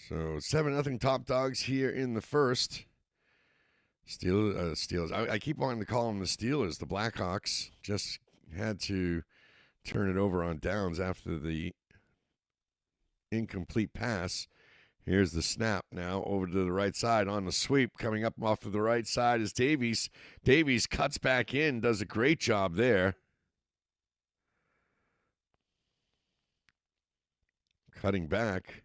So 7-0 Top Dogs here in the first. Steelers. I keep wanting to call them the Steelers. The Blackhawks just had to turn it over on downs after the incomplete pass. Here's the snap now over to the right side on the sweep. Coming up off of the right side is Davies. Davies cuts back in, does a great job there. Cutting back.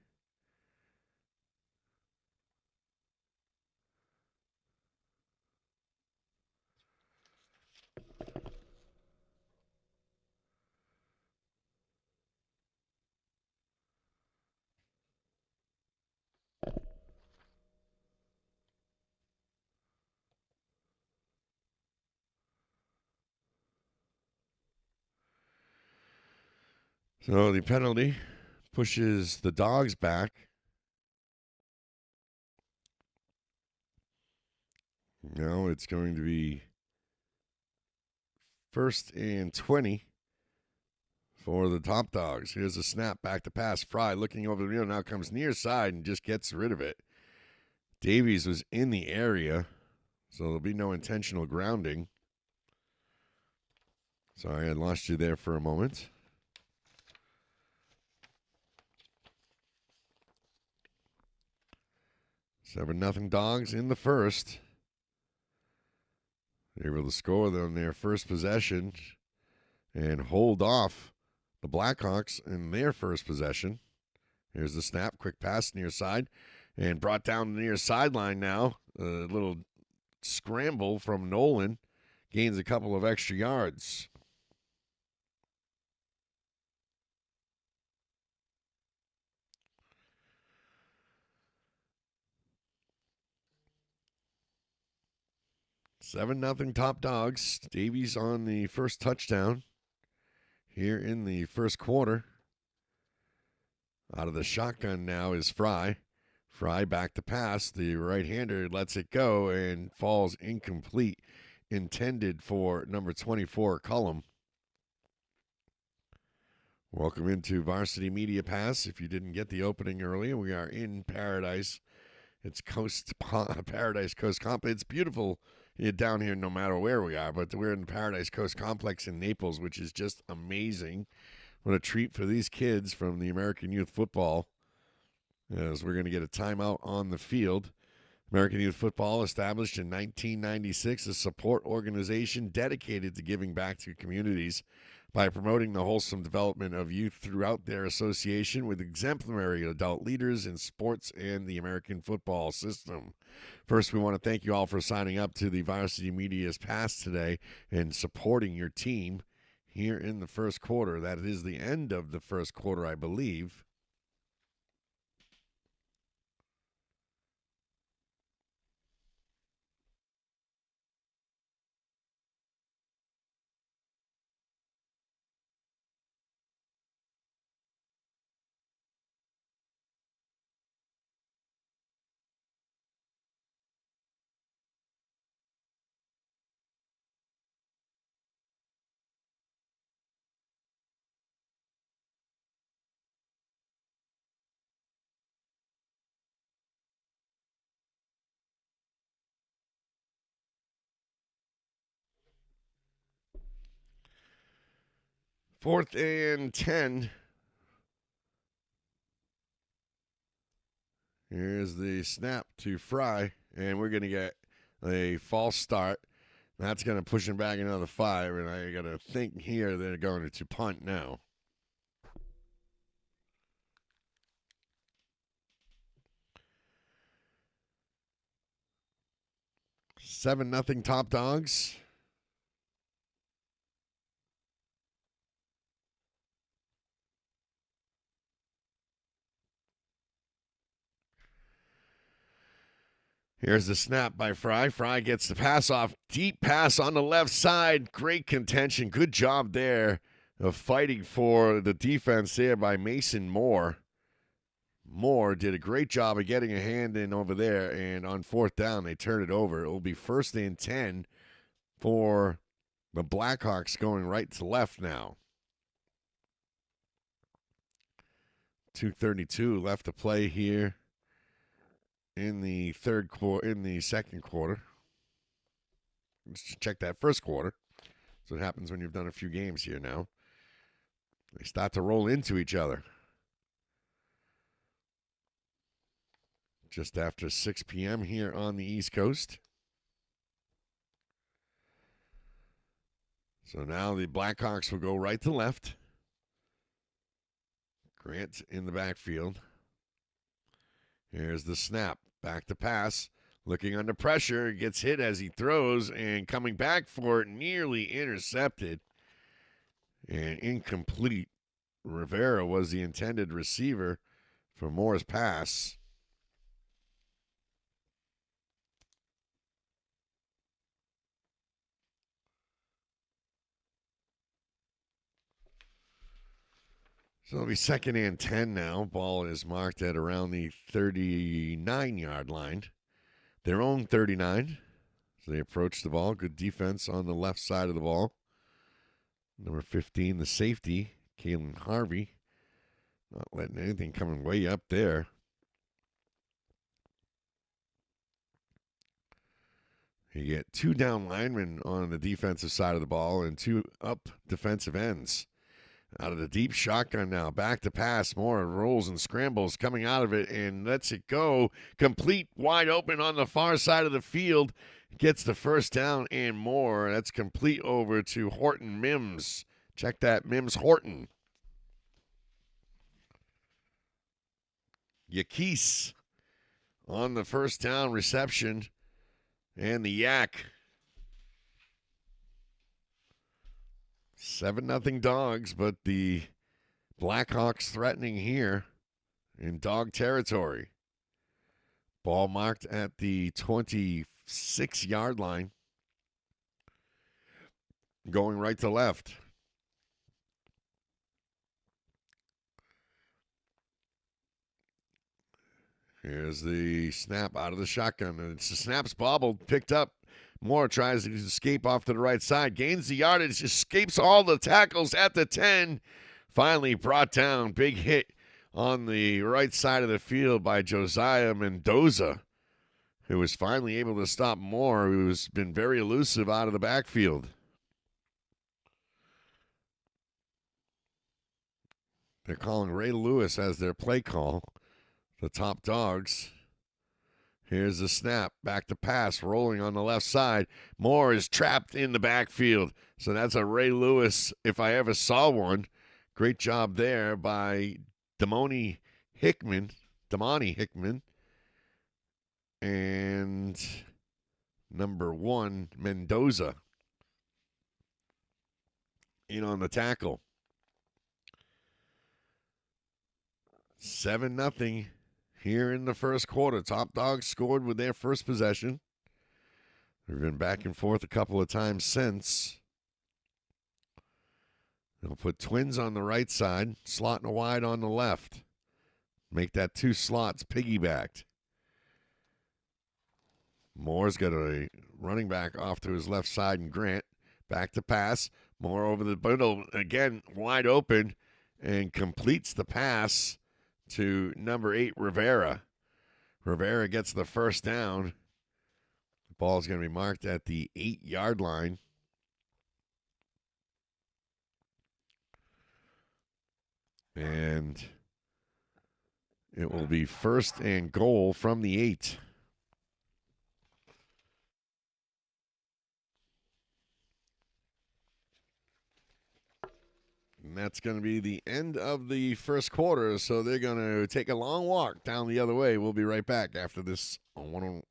So the penalty pushes the Dawgs back. Now it's going to be 1st and 20 for the Top Dogs. Here's a snap, back to pass. Fry looking over the middle, now comes near side and just gets rid of it. Davies was in the area, so there'll be no intentional grounding. Sorry, I lost you there for a moment. Seven nothing Dogs in the first. They were able to score on their first possession and hold off the Blackhawks in their first possession. Here's the snap, quick pass near side, and brought down the near sideline now. A little scramble from Nolan. Gains a couple of extra yards. Seven nothing Top Dogs. Davies on the first touchdown here in the first quarter. Out of the shotgun now is Fry. Fry back to pass. The right-hander lets it go and falls incomplete. Intended for number 24, Cullum. Welcome into Varsity Media Pass. If you didn't get the opening earlier, we are in Paradise. It's Paradise Coast Complex. It's beautiful down here no matter where we are, but we're in Paradise Coast Complex in Naples, which is just amazing. What a treat for these kids from the American Youth Football, as we're going to get a timeout on the field. American Youth Football, established in 1996, a support organization dedicated to giving back to communities by promoting the wholesome development of youth throughout their association with exemplary adult leaders in sports and the American football system. First, we want to thank you all for signing up to the Varsity Media's Pass today and supporting your team here in the first quarter. That is the end of the first quarter, I believe. Fourth and 10. Here's the snap to Fry, and we're going to get a false start. That's going to push him back another 5, and I got to think here they're going to punt now. 7-0 Top Dogs. Here's the snap by Fry. Fry gets the pass off. Deep pass on the left side. Great contention. Good job there of fighting for the defense there by Mason Moore. Moore did a great job of getting a hand in over there, and on fourth down, they turn it over. It will be 1st and 10 for the Blackhawks, going right to left now. 2:32 left to play here in the second quarter. Let's just check that first quarter. That's what happens when you've done a few games here now. They start to roll into each other. Just after 6 p.m. here on the East Coast. So now the Blackhawks will go right to left. Grant in the backfield. Here's the snap. Back to pass. Looking under pressure. Gets hit as he throws. And coming back for it. Nearly intercepted. And incomplete. Rivera was the intended receiver for Moore's pass. So it'll be 2nd and 10 now. Ball is marked at around the 39-yard line. Their own 39. So they approach the ball. Good defense on the left side of the ball. Number 15, the safety, Kalen Harvey. Not letting anything come way up there. You get 2 down linemen on the defensive side of the ball and 2 up defensive ends. Out of the deep shotgun now. Back to pass. Moore rolls and scrambles coming out of it and lets it go. Complete wide open on the far side of the field. Gets the first down and more. That's complete over to Horton Mims. Check that, Mims Horton. Yakis on the first down reception. And the Yak. 7-0 Dogs, but the Blackhawks threatening here in dog territory. Ball marked at the 26-yard line. Going right to left. Here's the snap out of the shotgun. And it's the snap's bobbled, picked up. Moore tries to escape off to the right side. Gains the yardage, escapes all the tackles at the 10. Finally brought down. Big hit on the right side of the field by Josiah Mendoza, who was finally able to stop Moore, who's been very elusive out of the backfield. They're calling Ray Lewis as their play call. The top Dogs. Here's the snap. Back to pass. Rolling on the left side. Moore is trapped in the backfield. So that's a Ray Lewis, if I ever saw one. Great job there by Damoni Hickman. And number 1, Mendoza. In on the tackle. 7-0. Here in the first quarter, Top Dogs scored with their first possession. They've been back and forth a couple of times since. They'll put Twins on the right side, slot and a wide on the left. Make that 2 slots piggybacked. Moore's got a running back off to his left side, and Grant back to pass. Moore over the bundle, again wide open, and completes the pass to number 8, Rivera. Rivera gets the first down. The ball is going to be marked at the 8-yard line. And it will be 1st and goal from the 8. And that's going to be the end of the first quarter, so they're going to take a long walk down the other way. We'll be right back after this on 101.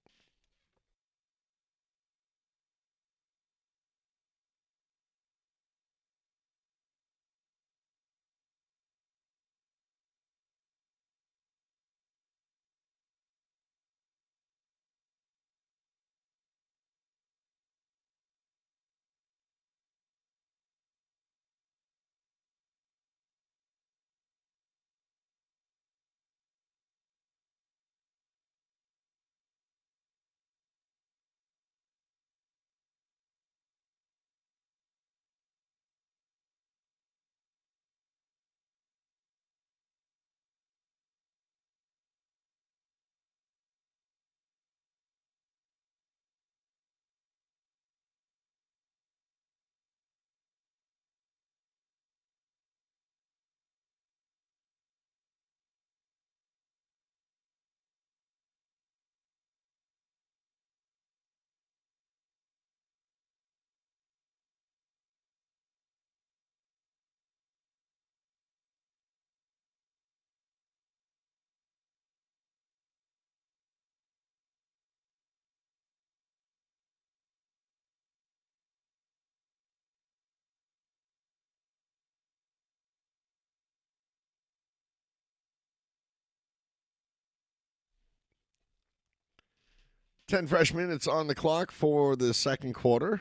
10 fresh minutes on the clock for the second quarter.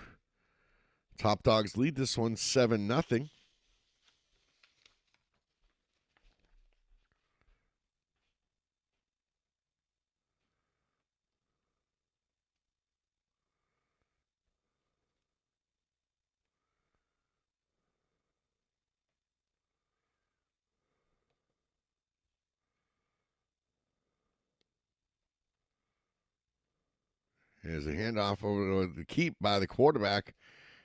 Top Dogs lead this one 7-0. Here's a handoff over to the keep by the quarterback,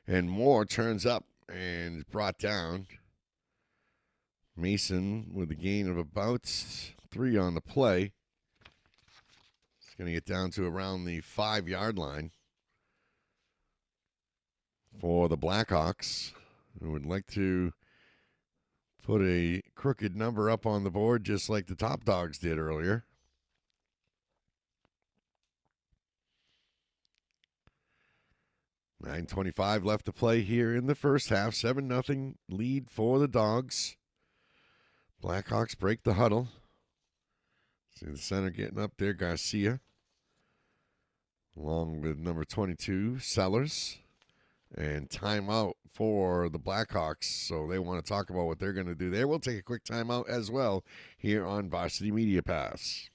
and Moore turns up and brought down. Mason with a gain of about 3 on the play. It's going to get down to around the 5-yard line for the Blackhawks, who would like to put a crooked number up on the board just like the Top Dogs did earlier. $9:25 left to play here in the first half. 7-0 lead for the Dogs. Blackhawks break the huddle. See the center getting up there, Garcia, along with number 22, Sellers. And timeout for the Blackhawks, so they want to talk about what they're going to do there. We'll take a quick timeout as well here on Varsity Media Pass.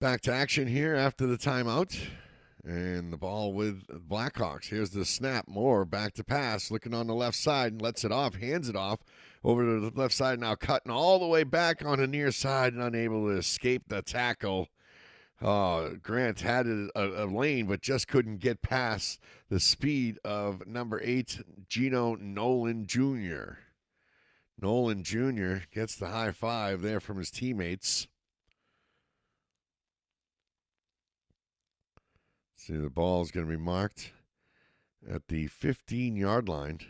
Back to action here after the timeout. And the ball with Blackhawks. Here's the snap. Moore back to pass. Looking on the left side and lets it off. Hands it off over to the left side. Now cutting all the way back on the near side and unable to escape the tackle. Grant had a lane but just couldn't get past the speed of number 8, Gino Nolan Jr. Nolan Jr. gets the high five there from his teammates. See, the ball is going to be marked at the 15-yard line.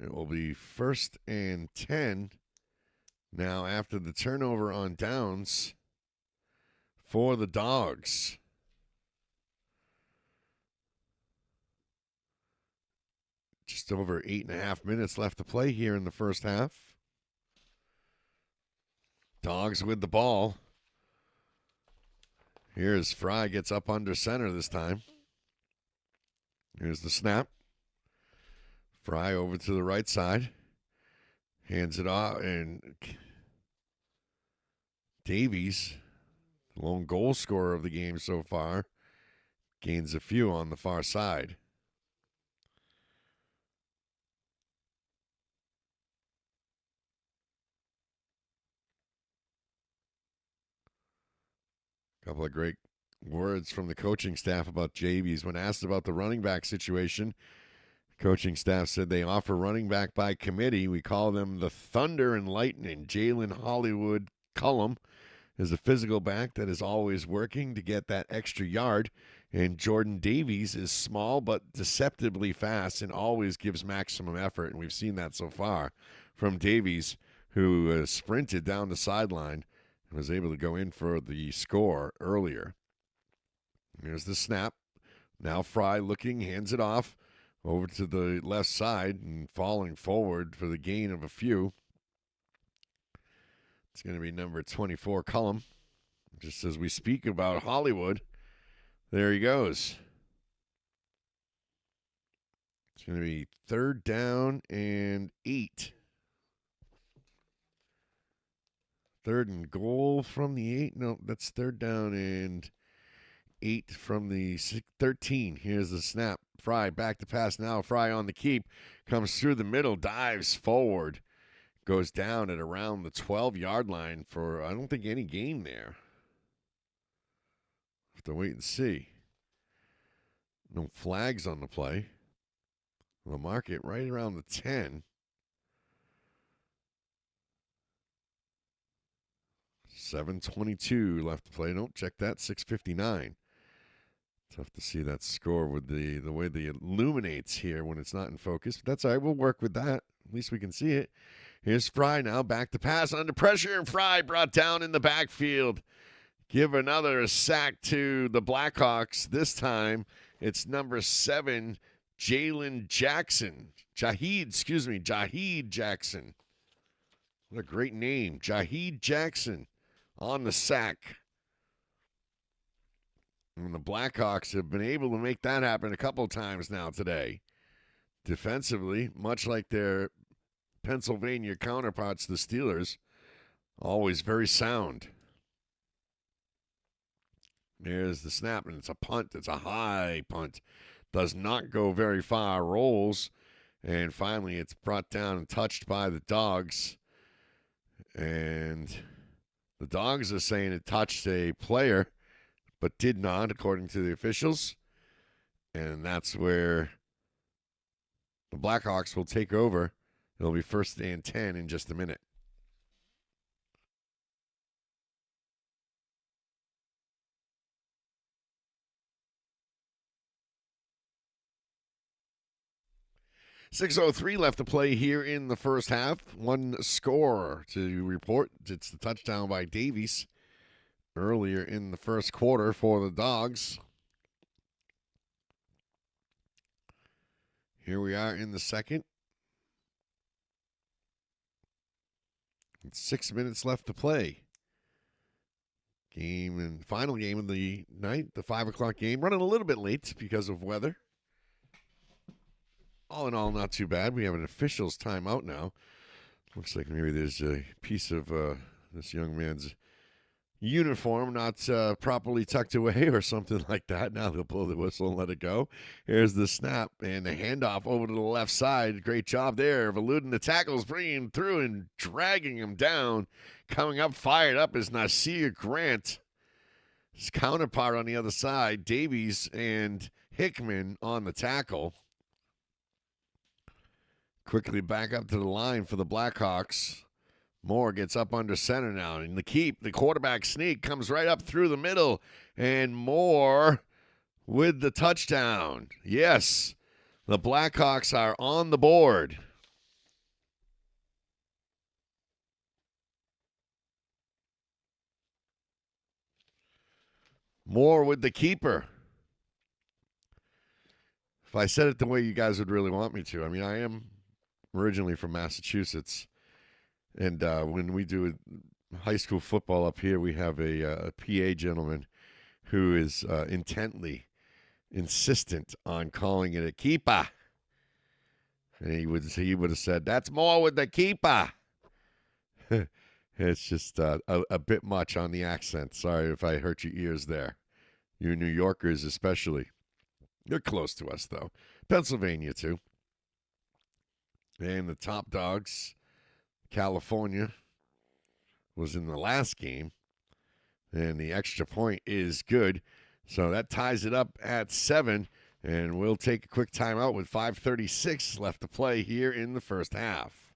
It will be 1st and 10 now after the turnover on downs for the Dawgs. Just over 8.5 minutes left to play here in the first half. Dawgs with the ball. Here's Fry, gets up under center this time. Here's the snap. Fry over to the right side. Hands it off, and Davies, the lone goal scorer of the game so far, gains a few on the far side. Couple of great words from the coaching staff about Davies. When asked about the running back situation, coaching staff said they offer running back by committee. We call them the Thunder and Lightning. Jalen Hollywood Cullum is a physical back that is always working to get that extra yard. And Jordan Davies is small but deceptively fast and always gives maximum effort. And we've seen that so far from Davies, who sprinted down the sideline and was able to go in for the score earlier. Here's the snap. Now Fry looking, hands it off over to the left side and falling forward for the gain of a few. It's going to be number 24, Cullum. Just as we speak about Hollywood, there he goes. It's going to be 3rd down and 8. 3rd and goal from the 8. No, that's 3rd down and 8 from the 13. Here's the snap. Fry back to pass now. Fry on the keep. Comes through the middle. Dives forward. Goes down at around the 12-yard line for, I don't think, any gain there. Have to wait and see. No flags on the play. We'll mark it right around the 10. 7:22 left to play. Don't check that. 6:59. Tough to see that score with the way it illuminates here when it's not in focus. But that's all right. We'll work with that. At least we can see it. Here's Fry now. Back to pass under pressure. And Fry brought down in the backfield. Give another sack to the Blackhawks. This time it's number 7, Jaheed Jackson. What a great name. Jaheed Jackson on the sack. And the Blackhawks have been able to make that happen a couple times now today. Defensively, much like their Pennsylvania counterparts, the Steelers, always very sound. There's the snap, and it's a punt. It's a high punt. Does not go very far. Rolls, and finally it's brought down and touched by the Dawgs. And the Dawgs are saying it touched a player, but did not, according to the officials. And that's where the Blackhawks will take over. It'll be 1st and 10 in just a minute. .603 left to play here in the first half. One score to report. It's the touchdown by Davies earlier in the first quarter for the Dawgs. Here we are in the second. It's 6 minutes left to play. Final game of the night, the 5 o'clock game. Running a little bit late because of weather. All in all, not too bad. We have an official's timeout now. Looks like maybe there's a piece of this young man's uniform not properly tucked away or something like that. Now they'll blow the whistle and let it go. Here's the snap and the handoff over to the left side. Great job there of eluding the tackles, bringing him through and dragging him down. Coming up, fired up is Nasir Grant. His counterpart on the other side, Davies and Hickman on the tackle. Quickly back up to the line for the Blackhawks. Moore gets up under center now. And the quarterback sneak comes right up through the middle. And Moore with the touchdown. Yes, the Blackhawks are on the board. Moore with the keeper. If I said it the way you guys would really want me to. I mean, I am originally from Massachusetts. And when we do high school football up here, we have a PA gentleman who is intently insistent on calling it a keeper. And he would have said, "That's Moore with the keeper." It's just a bit much on the accent. Sorry if I hurt your ears there. You New Yorkers especially. You're close to us, though. Pennsylvania, too. And the Top Dogs, California, was in the last game. And the extra point is good. So that ties it up at 7. And we'll take a quick timeout with 5:36 left to play here in the first half.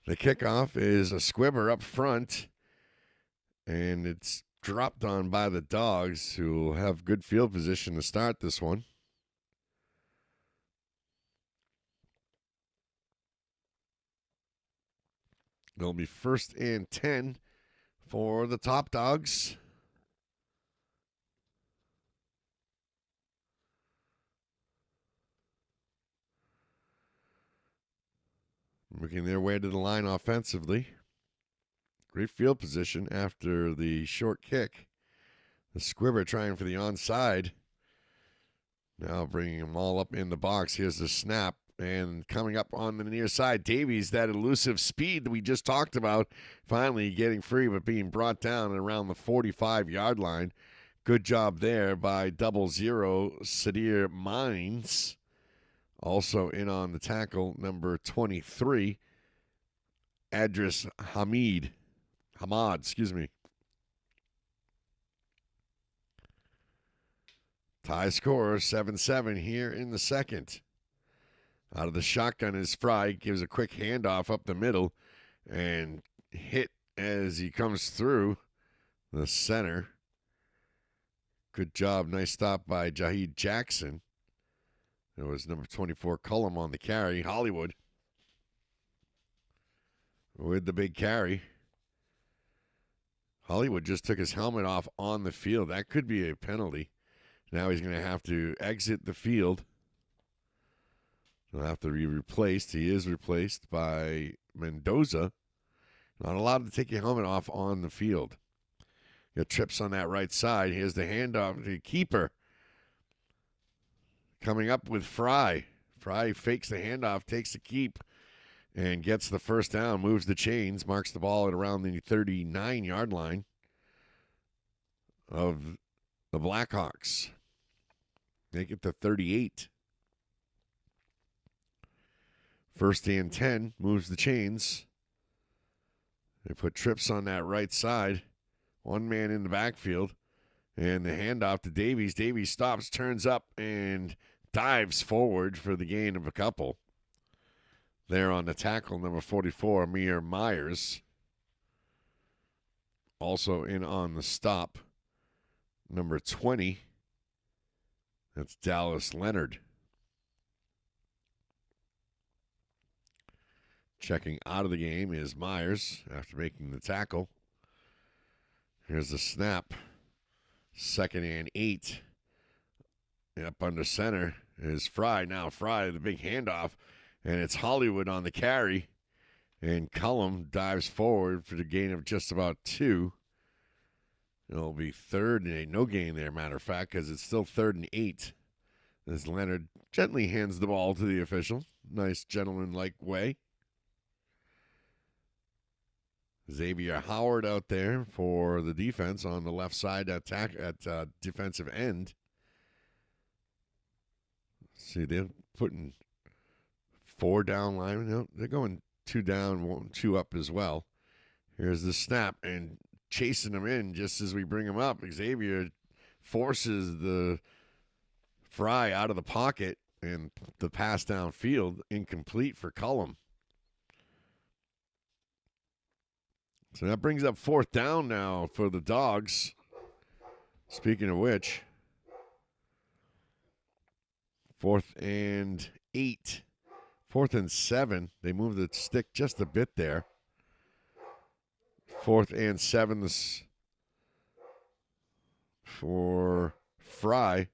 The kickoff is a squibber up front, and it's dropped on by the Dawgs, who will have good field position to start this one. It'll be 1st and 10 for the Top Dogs. Making their way to the line offensively. Great field position after the short kick. The Squibber trying for the onside. Now bringing them all up in the box. Here's the snap. And coming up on the near side, Davies, that elusive speed that we just talked about, finally getting free but being brought down around the 45-yard line. Good job there by 00 Sadir Mines. Also in on the tackle, number 23, Adris Hamad, excuse me. Tie score, 7-7 here in the second. Out of the shotgun is Fry, gives a quick handoff up the middle and hit as he comes through the center. Good job, nice stop by Jaheed Jackson. There was number 24, Cullum on the carry. Hollywood with the big carry. Hollywood just took his helmet off on the field. That could be a penalty. Now he's going to have to exit the field. He'll have to be replaced. He is replaced by Mendoza. Not allowed to take your helmet off on the field. Got trips on that right side. Here's the handoff to the keeper. Coming up with Fry. Fry fakes the handoff, takes the keep, and gets the first down, moves the chains, marks the ball at around the 39-yard line of the Blackhawks. Make it to 38. First and 10, moves the chains. They put trips on that right side. One man in the backfield. And the handoff to Davies. Davies stops, turns up, and dives forward for the gain of a couple. There on the tackle, number 44, Amir Myers. Also in on the stop, number 20. That's Dallas Leonard. Checking out of the game is Myers after making the tackle. Here's the snap. 2nd and 8. Up under center is Fry. Now Fry, the big handoff. And it's Hollywood on the carry. And Cullum dives forward for the gain of just about 2. It'll be 3rd and 8. No gain there, matter of fact, because it's still 3rd and 8. As Leonard gently hands the ball to the official. Nice gentleman-like way. Xavier Howard out there for the defense on the left side at defensive end. See, they're putting 4 down linemen. No, they're going 2 down, 2 up as well. Here's the snap and chasing them in just as we bring them up. Xavier forces the Fry out of the pocket and the pass downfield incomplete for Cullum. So that brings up 4th down now for the Dawgs. Speaking of which, 4th and 8. 4th and 7. They move the stick just a bit there. 4th and 7 for Fry.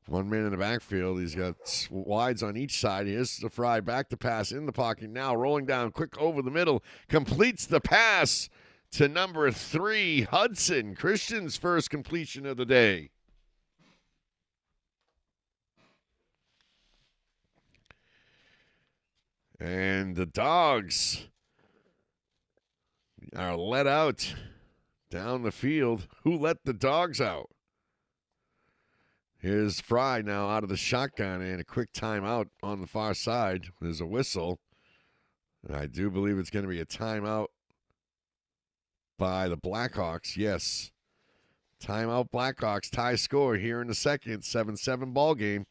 One man in the backfield. He's got wides on each side. Here's the Fry back to pass in the pocket. Now rolling down quick over the middle. Completes the pass to number 3, Hudson. Christian's first completion of the day. And the Dawgs are let out down the field. Who let the Dawgs out? Here's Fry now out of the shotgun and a quick timeout on the far side. There's a whistle. And I do believe it's going to be a timeout by the Blackhawks. Yes. Timeout Blackhawks. Tie score here in the second. 7-7 ball game.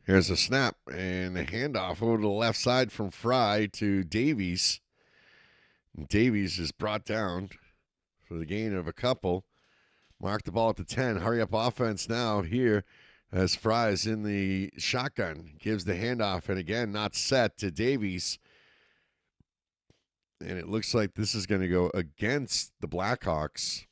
Here's a snap and a handoff over to the left side from Fry to Davies. Davies is brought down for the gain of a couple. Mark the ball at the 10. Hurry up offense now here as Fry is in the shotgun. Gives the handoff, and again, not set to Davies. And it looks like this is going to go against the Blackhawks.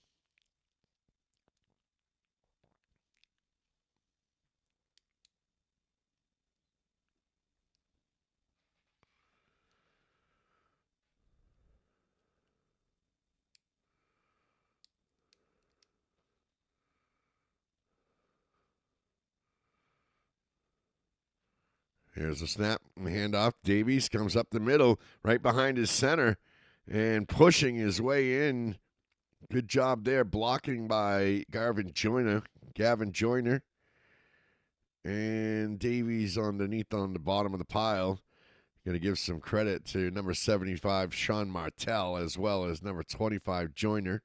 Here's a snap and handoff. Davies comes up the middle, right behind his center, and pushing his way in. Good job there, blocking by Gavin Joyner. And Davies underneath on the bottom of the pile. Going to give some credit to number 75, Sean Martell, as well as number 25, Joyner,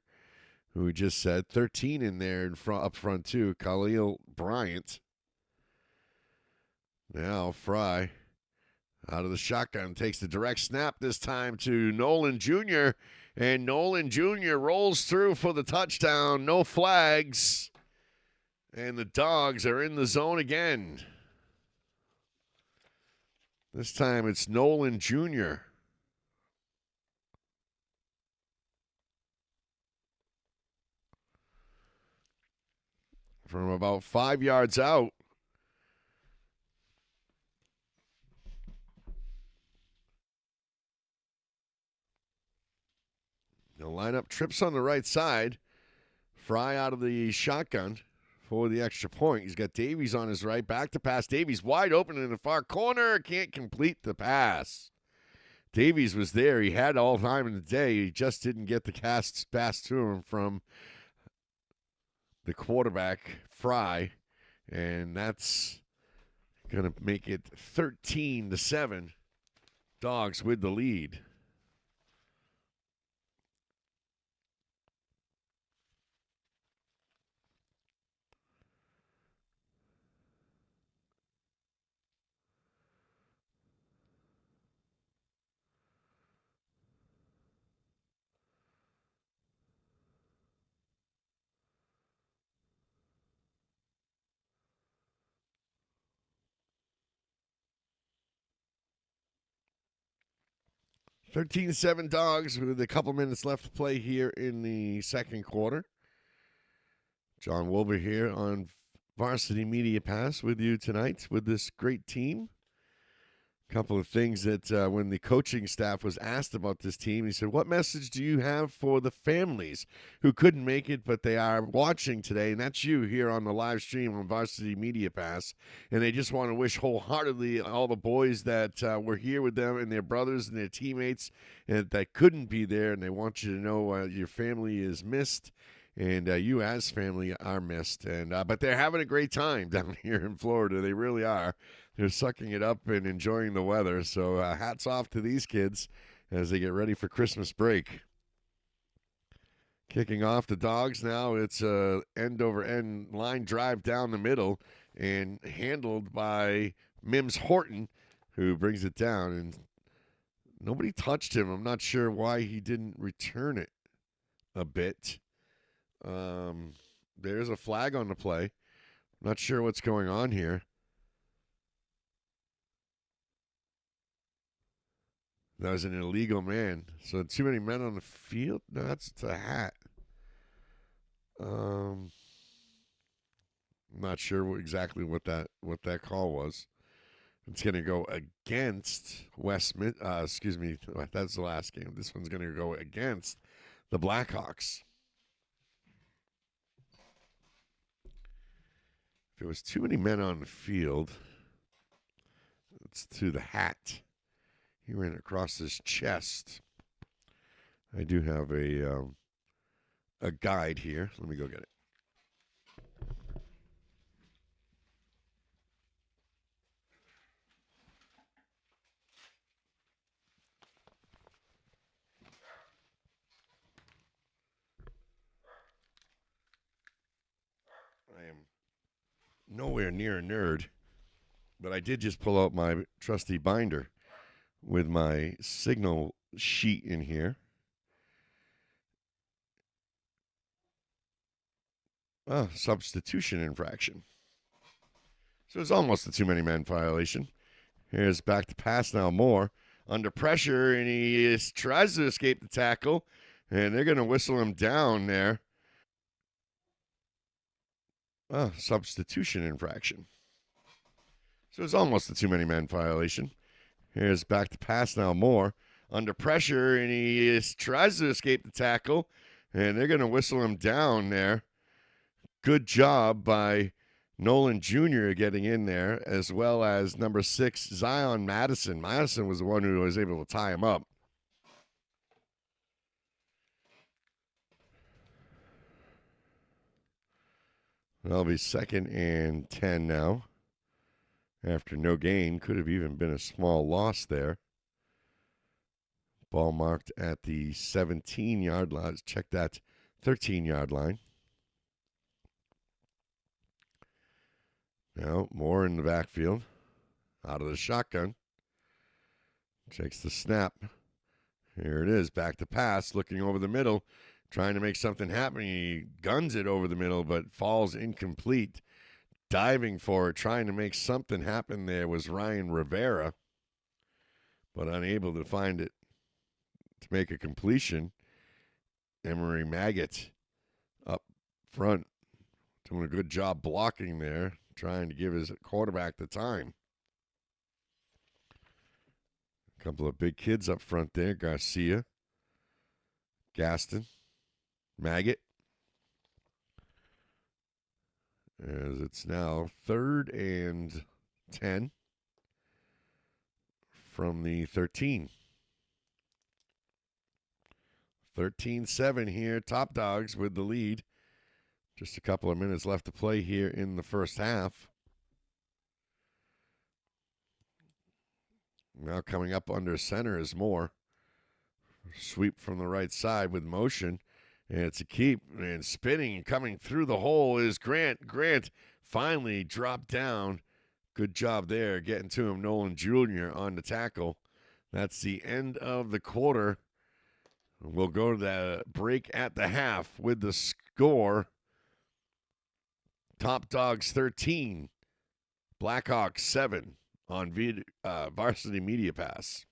who we just said. 13 in there up front, too. Khalil Bryant. Now Fry out of the shotgun takes the direct snap this time to Nolan Jr. And Nolan Jr. rolls through for the touchdown. No flags. And the Dawgs are in the zone again. This time it's Nolan Jr. From about 5 yards out. The lineup trips on the right side. Fry out of the shotgun for the extra point. He's got Davies on his right. Back to pass. Davies wide open in the far corner. Can't complete the pass. Davies was there. He had all time in the day. He just didn't get the pass to him from the quarterback, Fry. And that's going to make it 13-7. Dawgs with the lead. (13-7) Dawgs with a couple minutes left to play here in the second quarter. John Wilbur here on Varsity Media Pass with you tonight with this great team. A couple of things that when the coaching staff was asked about this team, he said, what message do you have for the families who couldn't make it, but they are watching today? And that's you here on the live stream on Varsity Media Pass. And they just want to wish wholeheartedly all the boys that were here with them and their brothers and their teammates and that couldn't be there. And they want you to know your family is missed. And you as family are missed. And but they're having a great time down here in Florida. They really are. They're sucking it up and enjoying the weather. So hats off to these kids as they get ready for Christmas break. Kicking off the Dawgs now. It's a end-over-end line drive down the middle and handled by Mims Horton, who brings it down. And nobody touched him. I'm not sure why he didn't return it a bit. There's a flag on the play. Not sure what's going on here. That was an illegal man. So too many men on the field? No, that's a hat. I'm not sure exactly what that call was. It's going to go against excuse me, that's the last game. This one's going to go against the Blackhawks. If it was too many men on the field, it's to the hat. He ran across his chest. I do have a guide here. Let me go get it. I am nowhere near a nerd. But I did just pull out my trusty binder with my signal sheet in here. Substitution infraction. So it's almost a too many men violation. Here's back to pass now. Moore under pressure, and he tries to escape the tackle, and they're going to whistle him down there. Substitution infraction. So it's almost a too many men violation. Here's back to pass now. Moore under pressure, and he tries to escape the tackle, and they're going to whistle him down there. Good job by Nolan Jr. getting in there, as well as number 6, Zion Madison. Madison was the one who was able to tie him up. That'll be 2nd and 10 now. After no gain, could have even been a small loss there. Ball marked at the 17-yard line. Check that 13-yard line. Now, Moore in the backfield. Out of the shotgun. Takes the snap. Here it is. Back to pass. Looking over the middle. Trying to make something happen. He guns it over the middle, but falls incomplete. Diving for it. Trying to make something happen there was Ryan Rivera. But unable to find it to make a completion. Emery Maggot up front. Doing a good job blocking there. Trying to give his quarterback the time. A couple of big kids up front there. Garcia, Gaston, Maggot. As it's now 3rd and 10 from the 13. 13-7 here. Top Dogs with the lead. Just a couple of minutes left to play here in the first half. Now coming up under center is Moore. Sweep from the right side with motion. And it's a keep. And spinning and coming through the hole is Grant. Grant finally dropped down. Good job there getting to him. Nolan Jr. on the tackle. That's the end of the quarter. We'll go to the break at the half with the score. Top Dogs 13, Blackhawks 7 on Varsity Media Pass.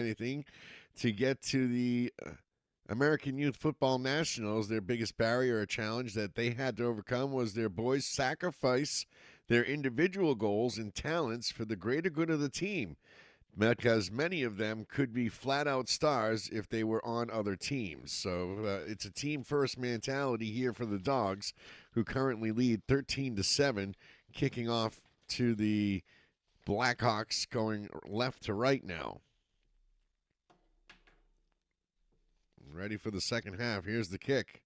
Anything to get to the American Youth Football Nationals. Their biggest barrier or challenge that they had to overcome was their boys sacrifice their individual goals and talents for the greater good of the team, because many of them could be flat out stars if they were on other teams. So it's a team first mentality here for the Dogs, who currently lead 13-7, kicking off to the Blackhawks, going left to right now. Ready for the second half. Here's the kick.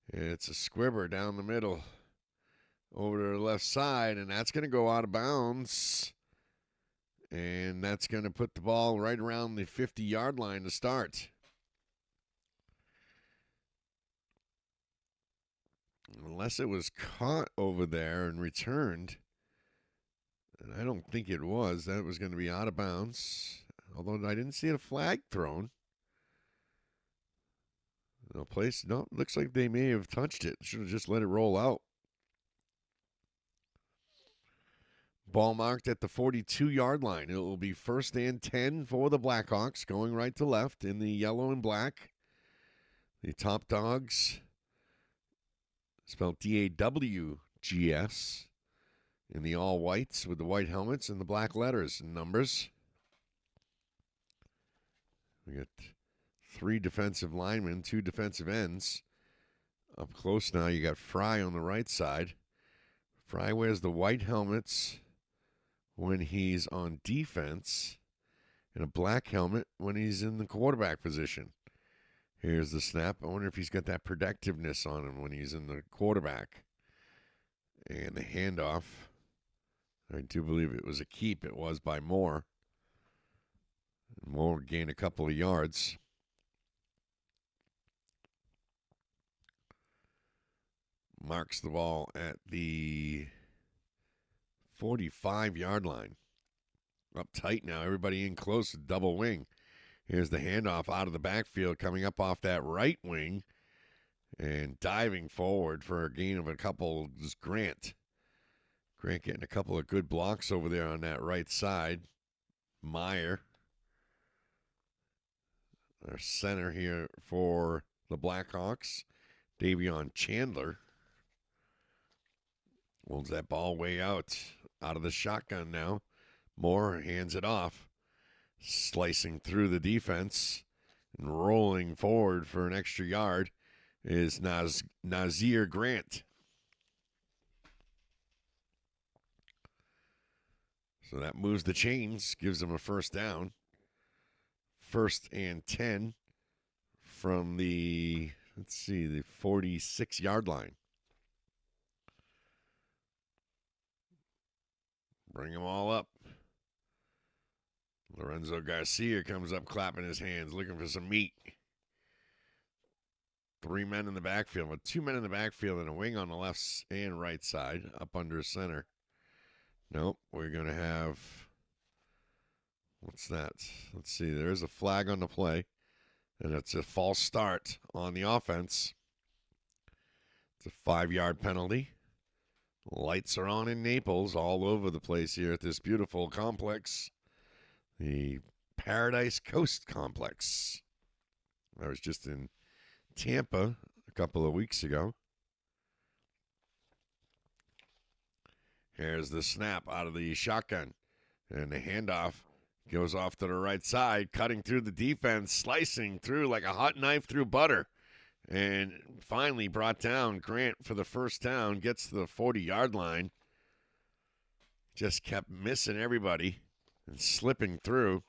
It's a squibber down the middle over to the left side, and that's going to go out of bounds. And that's going to put the ball right around the 50-yard line to start. Unless it was caught over there and returned. And I don't think it was. That was going to be out of bounds. Although I didn't see a flag thrown. No, looks like they may have touched it. Should have just let it roll out. Ball marked at the 42-yard line. It will be 1st and 10 for the Blackhawks, going right to left in the yellow and black. The top dogs, spelled D-A-W-G-S, in the all whites with the white helmets and the black letters and numbers. We got 3 defensive linemen, 2 defensive ends. Up close now, you got Fry on the right side. Fry wears the white helmets when he's on defense and a black helmet when he's in the quarterback position. Here's the snap. I wonder if he's got that protectiveness on him when he's in the quarterback. And the handoff. I do believe it was a keep. It was by Moore. Moore gained a couple of yards. Marks the ball at the 45-yard line. Up tight now. Everybody in close. Double wing. Here's the handoff out of the backfield coming up off that right wing. And diving forward for a gain of a couple is Grant. Grant getting a couple of good blocks over there on that right side. Meyer, our center here for the Blackhawks. Davion Chandler holds that ball way out of the shotgun now. Moore hands it off. Slicing through the defense and rolling forward for an extra yard is Nazir Grant. So that moves the chains, gives them a first down. 1st and 10 from the 46-yard line. Bring them all up. Lorenzo Garcia comes up clapping his hands, looking for some meat. 3 men in the backfield, with 2 men in the backfield and a wing on the left and right side, up under center. Nope, we're going to have, what's that? Let's see, there's a flag on the play, and it's a false start on the offense. It's a 5-yard penalty. Lights are on in Naples, all over the place here at this beautiful complex. The Paradise Coast Complex. I was just in Tampa a couple of weeks ago. Here's the snap out of the shotgun. And the handoff goes off to the right side, cutting through the defense, slicing through like a hot knife through butter. And finally brought down Grant for the first down, gets to the 40-yard line. Just kept missing everybody and slipping through.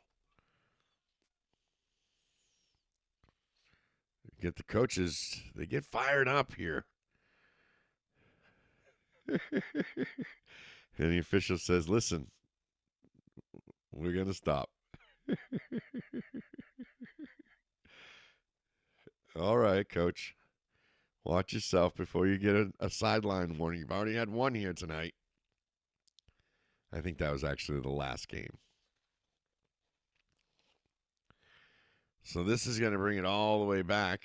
Get the coaches, they get fired up here. And the official says, listen, we're going to stop. All right, coach. Watch yourself before you get a sideline warning. You've already had one here tonight. I think that was actually the last game. So this is going to bring it all the way back.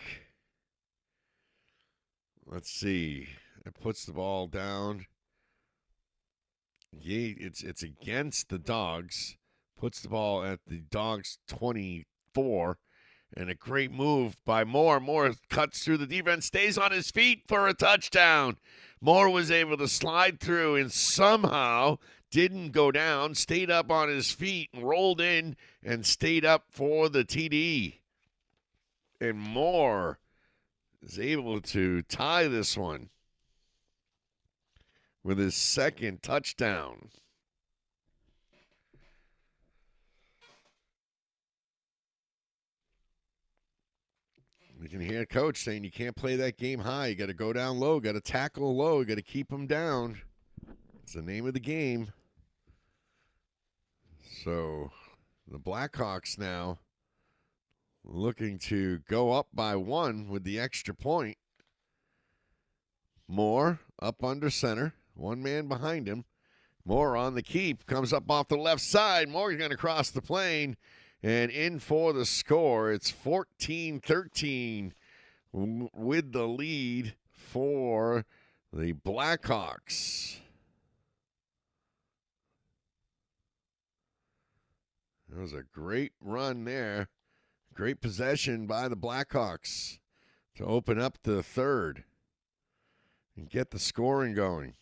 Let's see. It puts the ball down. Yeah, it's against the Dawgs. Puts the ball at the Dawgs 24. And a great move by Moore. Moore cuts through the defense, stays on his feet for a touchdown. Moore was able to slide through and somehow didn't go down, stayed up on his feet, and rolled in and stayed up for the TD. And Moore is able to tie this one with his second touchdown. You can hear Coach saying you can't play that game high. You got to go down low, got to tackle low, you got to keep them down. It's the name of the game. So the Blackhawks now looking to go up by 1 with the extra point. Moore up under center, one man behind him. Moore on the keep, comes up off the left side. Moore's going to cross the plane and in for the score. It's 14-13 with the lead for the Blackhawks. That was a great run there. Great possession by the Blackhawks to open up the third and get the scoring going.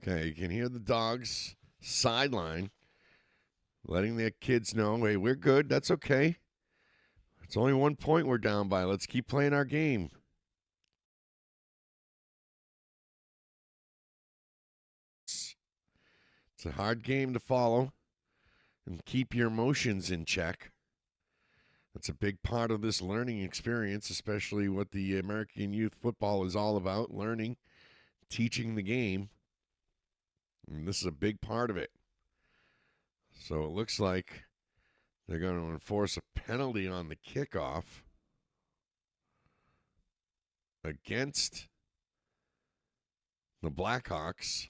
Okay, you can hear the Dawgs sideline letting their kids know, hey, we're good. That's okay. It's only 1 point we're down by. Let's keep playing our game. It's a hard game to follow and keep your emotions in check. That's a big part of this learning experience, especially what the American youth football is all about, learning, teaching the game. And this is a big part of it. So it looks like they're going to enforce a penalty on the kickoff against the Blackhawks.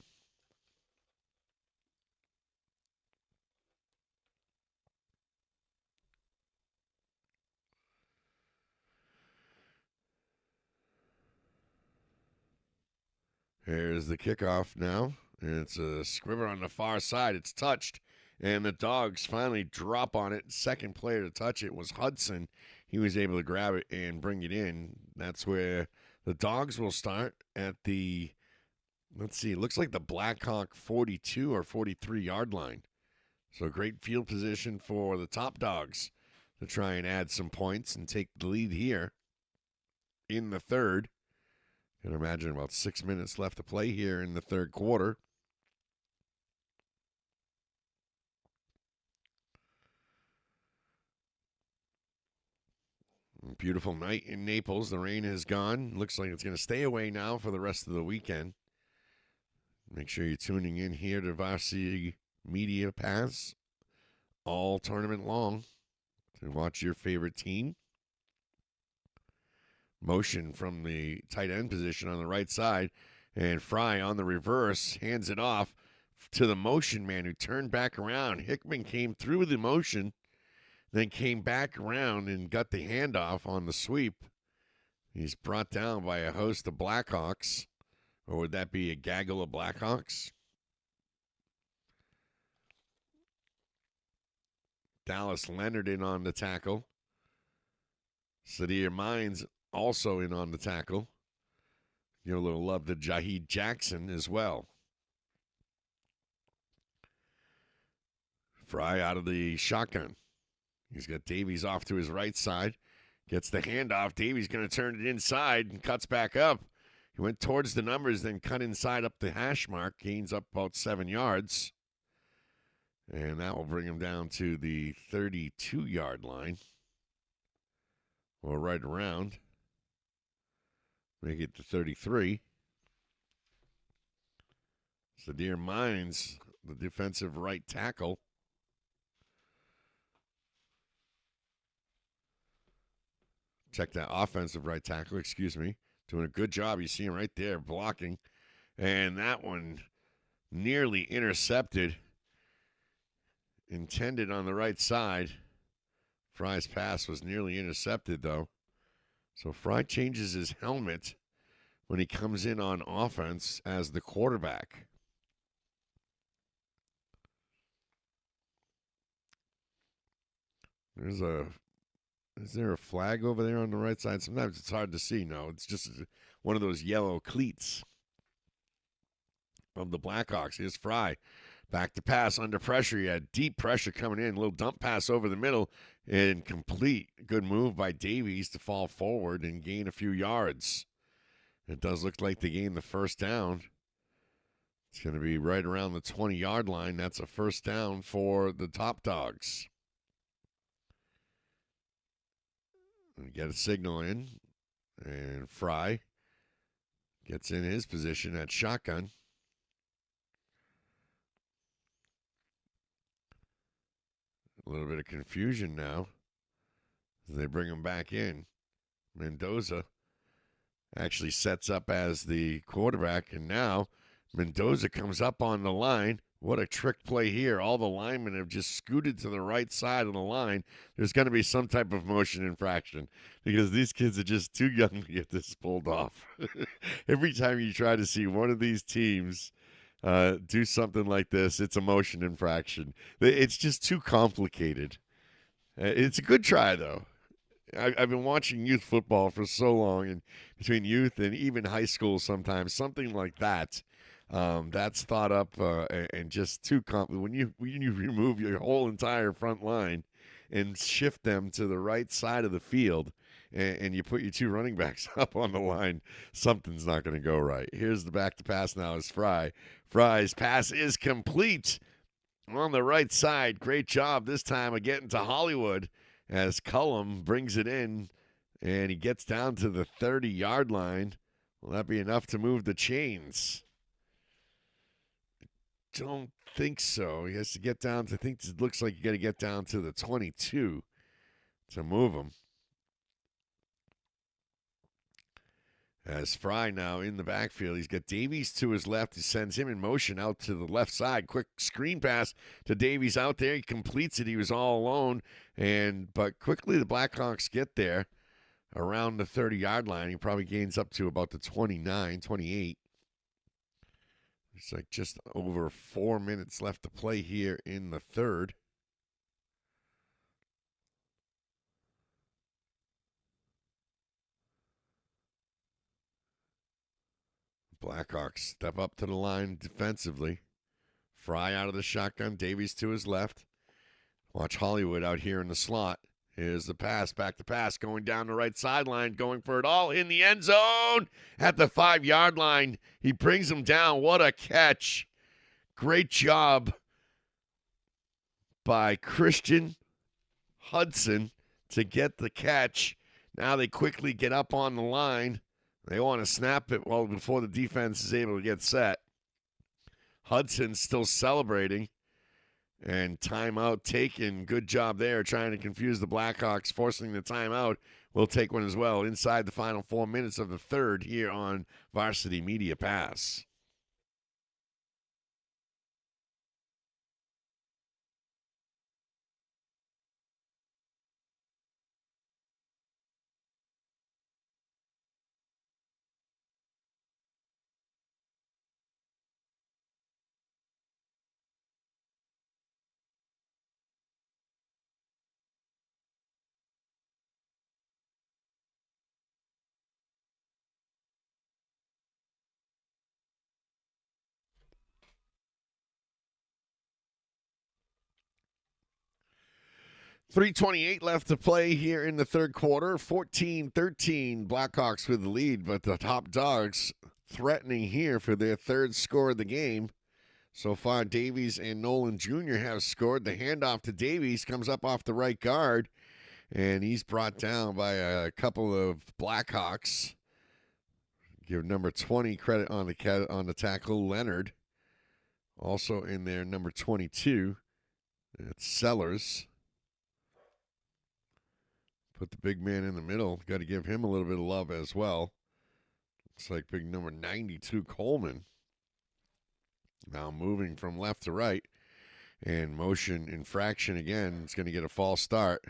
Here's the kickoff now. And it's a scrimmage on the far side. It's touched. And the Dawgs finally drop on it. Second player to touch it was Hudson. He was able to grab it and bring it in. That's where the Dawgs will start at the, let's see, it looks like the Blackhawk 42 or 43-yard line. So great field position for the Top Dogs to try and add some points and take the lead here in the third. You can imagine about 6 minutes left to play here in the third quarter. Beautiful night in Naples. The rain is gone. Looks like it's going to stay away now for the rest of the weekend. Make sure you're tuning in here to Varsity Media Pass all tournament long to watch your favorite team. Motion from the tight end position on the right side, and Fry on the reverse hands it off to the motion man who turned back around. Hickman came through the motion, then came back around and got the handoff on the sweep. He's brought down by a host of Blackhawks, or would that be a gaggle of Blackhawks? Dallas Leonard in on the tackle. Sadir Mines also in on the tackle. Give a little love to Jaheed Jackson as well. Fry out of the shotgun. He's got Davies off to his right side. Gets the handoff. Davies going to turn it inside and cuts back up. He went towards the numbers, then cut inside up the hash mark. Gains up about 7 yards. And that will bring him down to the 32-yard line. Or right around. Make it to 33. Sadir Mines, the defensive right tackle. Check that offensive right tackle, doing a good job. You see him right there blocking. And that one nearly intercepted. Intended on the right side. Fry's pass was nearly intercepted, though. So Fry changes his helmet when he comes in on offense as the quarterback. There's a Is there a flag over there on the right side? Sometimes it's hard to see. No, it's just one of those yellow cleats of the Blackhawks. Here's Fry. Back to pass under pressure. He had deep pressure coming in. A little dump pass over the middle and complete. Good move by Davies to fall forward and gain a few yards. It does look like they gained the first down. It's going to be right around the 20-yard line. That's a first down for the Top Dogs. And get a signal in. And Fry gets in his position at shotgun. A little bit of confusion now as they bring him back in. Mendoza actually sets up as the quarterback, and now Mendoza comes up on the line. What a trick play here. All the linemen have just scooted to the right side of the line. There's going to be some type of motion infraction because these kids are just too young to get this pulled off. Every time you try to see one of these teams do something like this, it's a motion infraction. It's just too complicated. It's a good try, though. I've been watching youth football for so long, and between youth and even high school sometimes, something like that, that's thought up and just too complicated. When you remove your whole entire front line and shift them to the right side of the field, and you put your two running backs up on the line, something's not going to go right. Here's the back to pass now is Fry. Fry's pass is complete on the right side. Great job this time of getting to Hollywood as Cullum brings it in, and he gets down to the 30-yard line. Will that be enough to move the chains? Don't think so. He has to get down to, I think it looks like you got to get down to the 22 to move him. As Fry now in the backfield, he's got Davies to his left. He sends him in motion out to the left side. Quick screen pass to Davies out there. He completes it. He was all alone, but quickly the Blackhawks get there around the 30-yard line. He probably gains up to about the 29, 28. It's like just over 4 minutes left to play here in the third. Blackhawks step up to the line defensively. Fry out of the shotgun. Davies to his left. Watch Hollywood out here in the slot. Here's the pass. Back to pass. Going down the right sideline. Going for it all in the end zone. At the 5-yard line. He brings him down. What a catch. Great job by Christian Hudson to get the catch. Now they quickly get up on the line. They want to snap it before the defense is able to get set. Hudson's still celebrating. And timeout taken. Good job there trying to confuse the Blackhawks, forcing the timeout. We'll take one as well inside the final 4 minutes of the third here on Varsity Media Pass. .328 left to play here in the third quarter. 14-13, Blackhawks with the lead, but the Top Dogs threatening here for their third score of the game. So far, Davies and Nolan Jr. have scored. The handoff to Davies comes up off the right guard, and he's brought down by a couple of Blackhawks. Give number 20 credit on the tackle, Leonard. Also in there, number 22, it's Sellers. Put the big man in the middle. Got to give him a little bit of love as well. Looks like big number 92, Coleman. Now moving from left to right. And motion infraction again. It's going to get a false start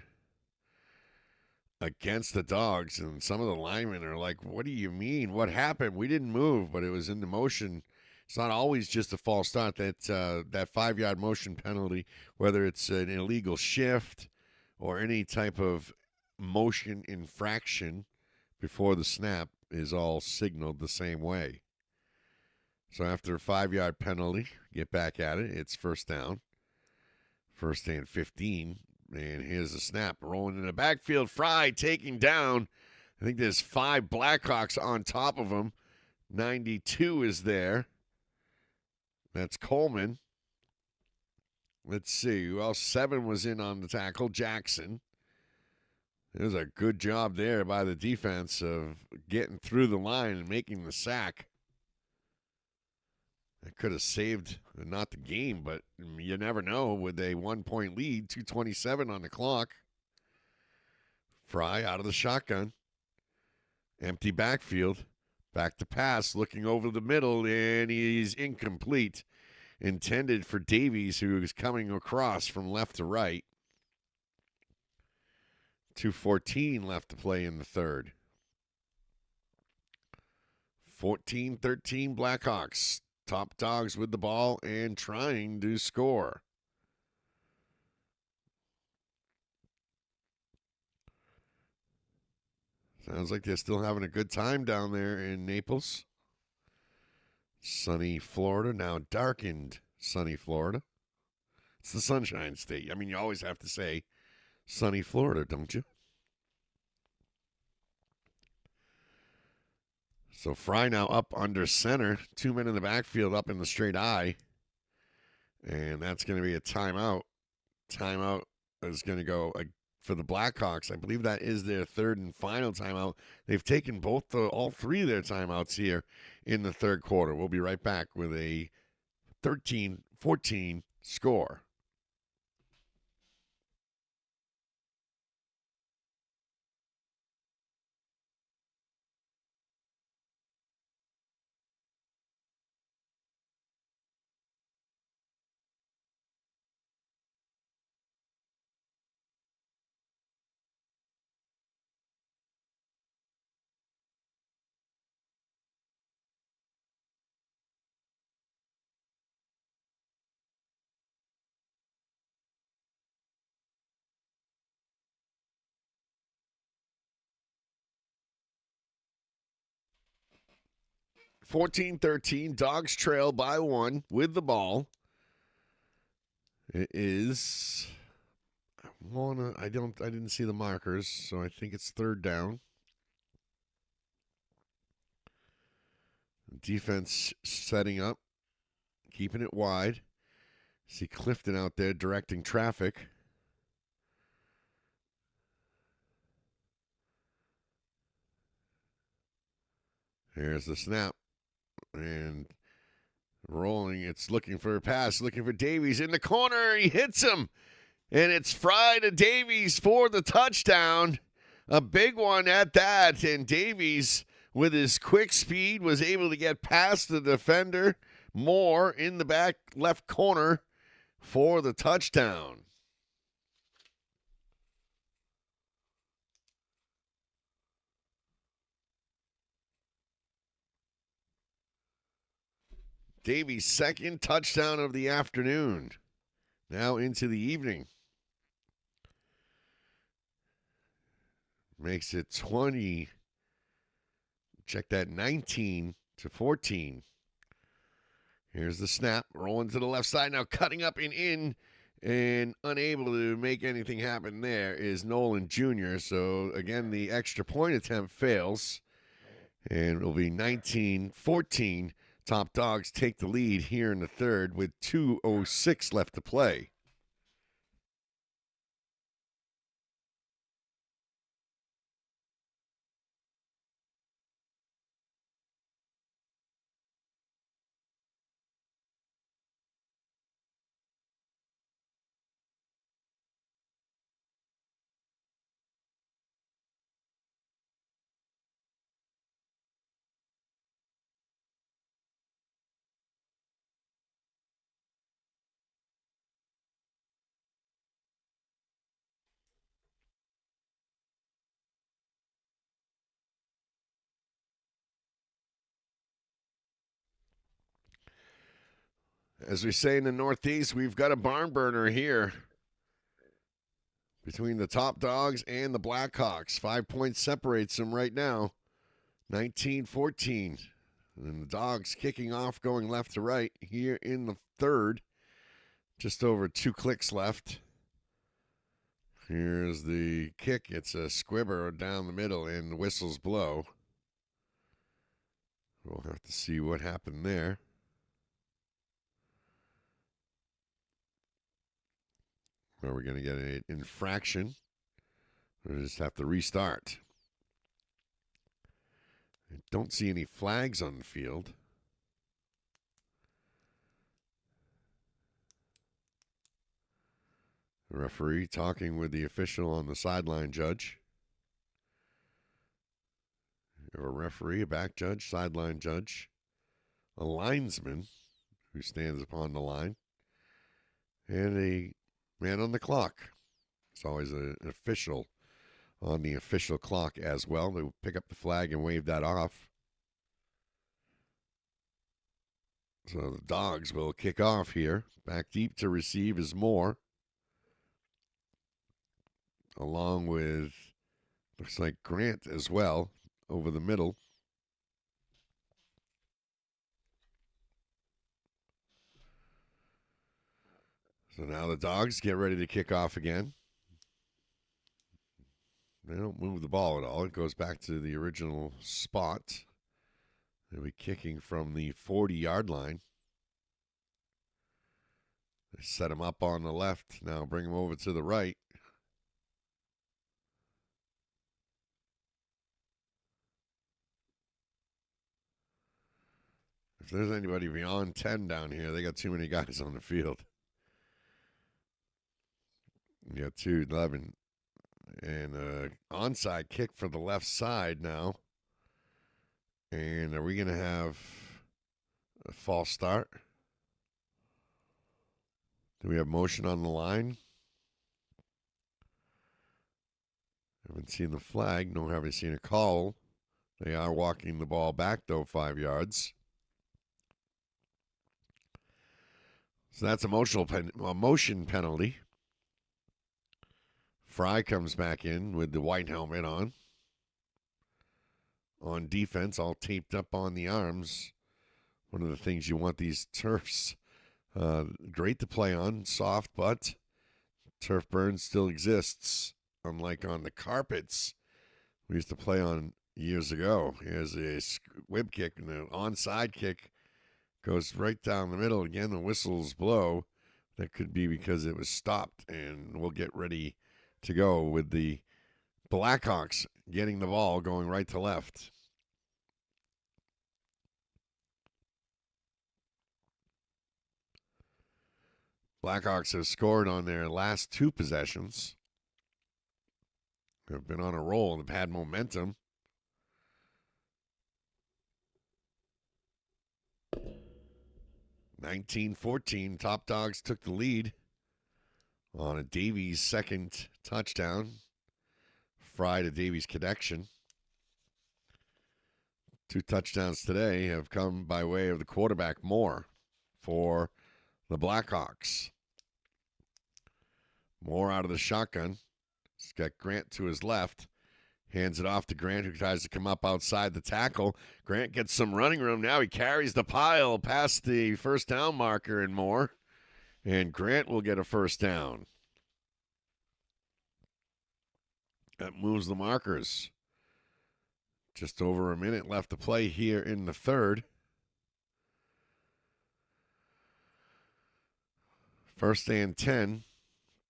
against the Dawgs. And some of the linemen are like, what do you mean? What happened? We didn't move, but it was in the motion. It's not always just a false start. That 5-yard motion penalty, whether it's an illegal shift or any type of motion infraction before the snap is all signaled the same way. So after a 5-yard penalty, get back at it. It's first down. First and 15. And here's the snap. Rolling in the backfield. Fry taking down. I think there's 5 Blackhawks on top of him. 92 is there. That's Coleman. Let's see. Well, 7 was in on the tackle. Jackson. It was a good job there by the defense of getting through the line and making the sack. That could have saved not the game, but you never know with a 1-point lead, 2:27 on the clock. Fry out of the shotgun. Empty backfield. Back to pass, looking over the middle, and he's incomplete. Intended for Davies, who is coming across from left to right. 2:14 left to play in the third. 14-13 Blackhawks. Top Dogs with the ball and trying to score. Sounds like they're still having a good time down there in Naples. Sunny Florida, now darkened sunny Florida. It's the Sunshine State. I mean, you always have to say sunny Florida, don't you? So Fry now up under center. 2 men in the backfield up in the straight eye. And that's going to be a timeout. Timeout is going to go for the Blackhawks. I believe that is their third and final timeout. They've taken all 3 of their timeouts here in the third quarter. We'll be right back with a 13-14 score. (14-13) Dogs trail by 1 with the ball. It is. I didn't see the markers, so I think it's third down. Defense setting up, keeping it wide. See Clifton out there directing traffic. Here's the snap. And rolling, it's looking for a pass, looking for Davies in the corner. He hits him. And it's Fry to Davies for the touchdown. A big one at that. And Davies, with his quick speed, was able to get past the defender. Moore in the back left corner for the touchdown. Davies' second touchdown of the afternoon. Now into the evening. Makes it 20. Check that, 19-14. Here's the snap. Rolling to the left side. Now cutting up and in. And unable to make anything happen there is Nolan Jr. So, again, the extra point attempt fails. And it'll be 19-14. Top Dogs take the lead here in the third with 2:06 left to play. As we say in the Northeast, we've got a barn burner here. between the Top Dogs and the Blackhawks. 5 points separates them right now. 19-14. And the Dogs kicking off, going left to right here in the third. Just over 2 clicks left. Here's the kick. It's a squibber down the middle, and the whistles blow. We'll have to see what happened there. Are we going to get an infraction? We'll just have to restart. I don't see any flags on the field. The referee talking with the official on the sideline judge. You have a referee, a back judge, sideline judge, a linesman who stands upon the line, and a man on the clock. It's always an official on the official clock as well. They will pick up the flag and wave that off. So the Dogs will kick off here. Back deep to receive is Moore. Along with, looks like Grant as well, over the middle. So now the Dogs get ready to kick off again. They don't move the ball at all. It goes back to the original spot. They'll be kicking from the 40-yard line. They set him up on the left. Now bring him over to the right. If there's anybody beyond 10 down here, they got too many guys on the field. You got 2-11. And onside kick for the left side now. And are we going to have a false start? Do we have motion on the line? Haven't seen the flag. No, haven't seen a call. They are walking the ball back, though, 5 yards. So that's a motion penalty. Fry comes back in with the white helmet on. On defense, all taped up on the arms. One of the things you want these turfs. Great to play on, soft, but turf burn still exists. Unlike on the carpets we used to play on years ago. Here's a whip kick, and the onside kick goes right down the middle. Again, the whistles blow. That could be because it was stopped, and we'll get ready to go with the Blackhawks getting the ball going right to left. Blackhawks have scored on their last 2 possessions. They've been on a roll and have had momentum. (19-14). Top Dogs took the lead on a Davies second touchdown. Fry to Davies connection. 2 touchdowns today have come by way of the quarterback Moore for the Blackhawks. Moore out of the shotgun. He's got Grant to his left. Hands it off to Grant, who tries to come up outside the tackle. Grant gets some running room. Now he carries the pile past the first down marker and more. And Grant will get a first down. That moves the markers. Just over a minute left to play here in the third. First and 10.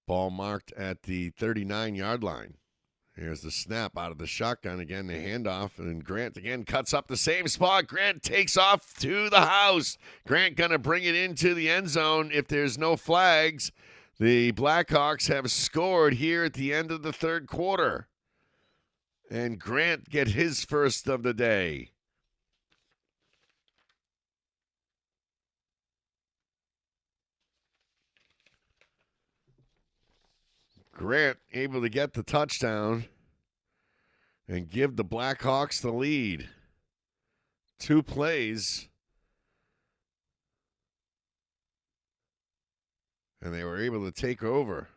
Ball marked at the 39-yard line. Here's the snap out of the shotgun. Again, the handoff. And Grant again cuts up the same spot. Grant takes off to the house. Grant going to bring it into the end zone if there's no flags. The Blackhawks have scored here at the end of the third quarter. And Grant get his first of the day. Grant able to get the touchdown and give the Blackhawks the lead. 2 plays. And they were able to take over.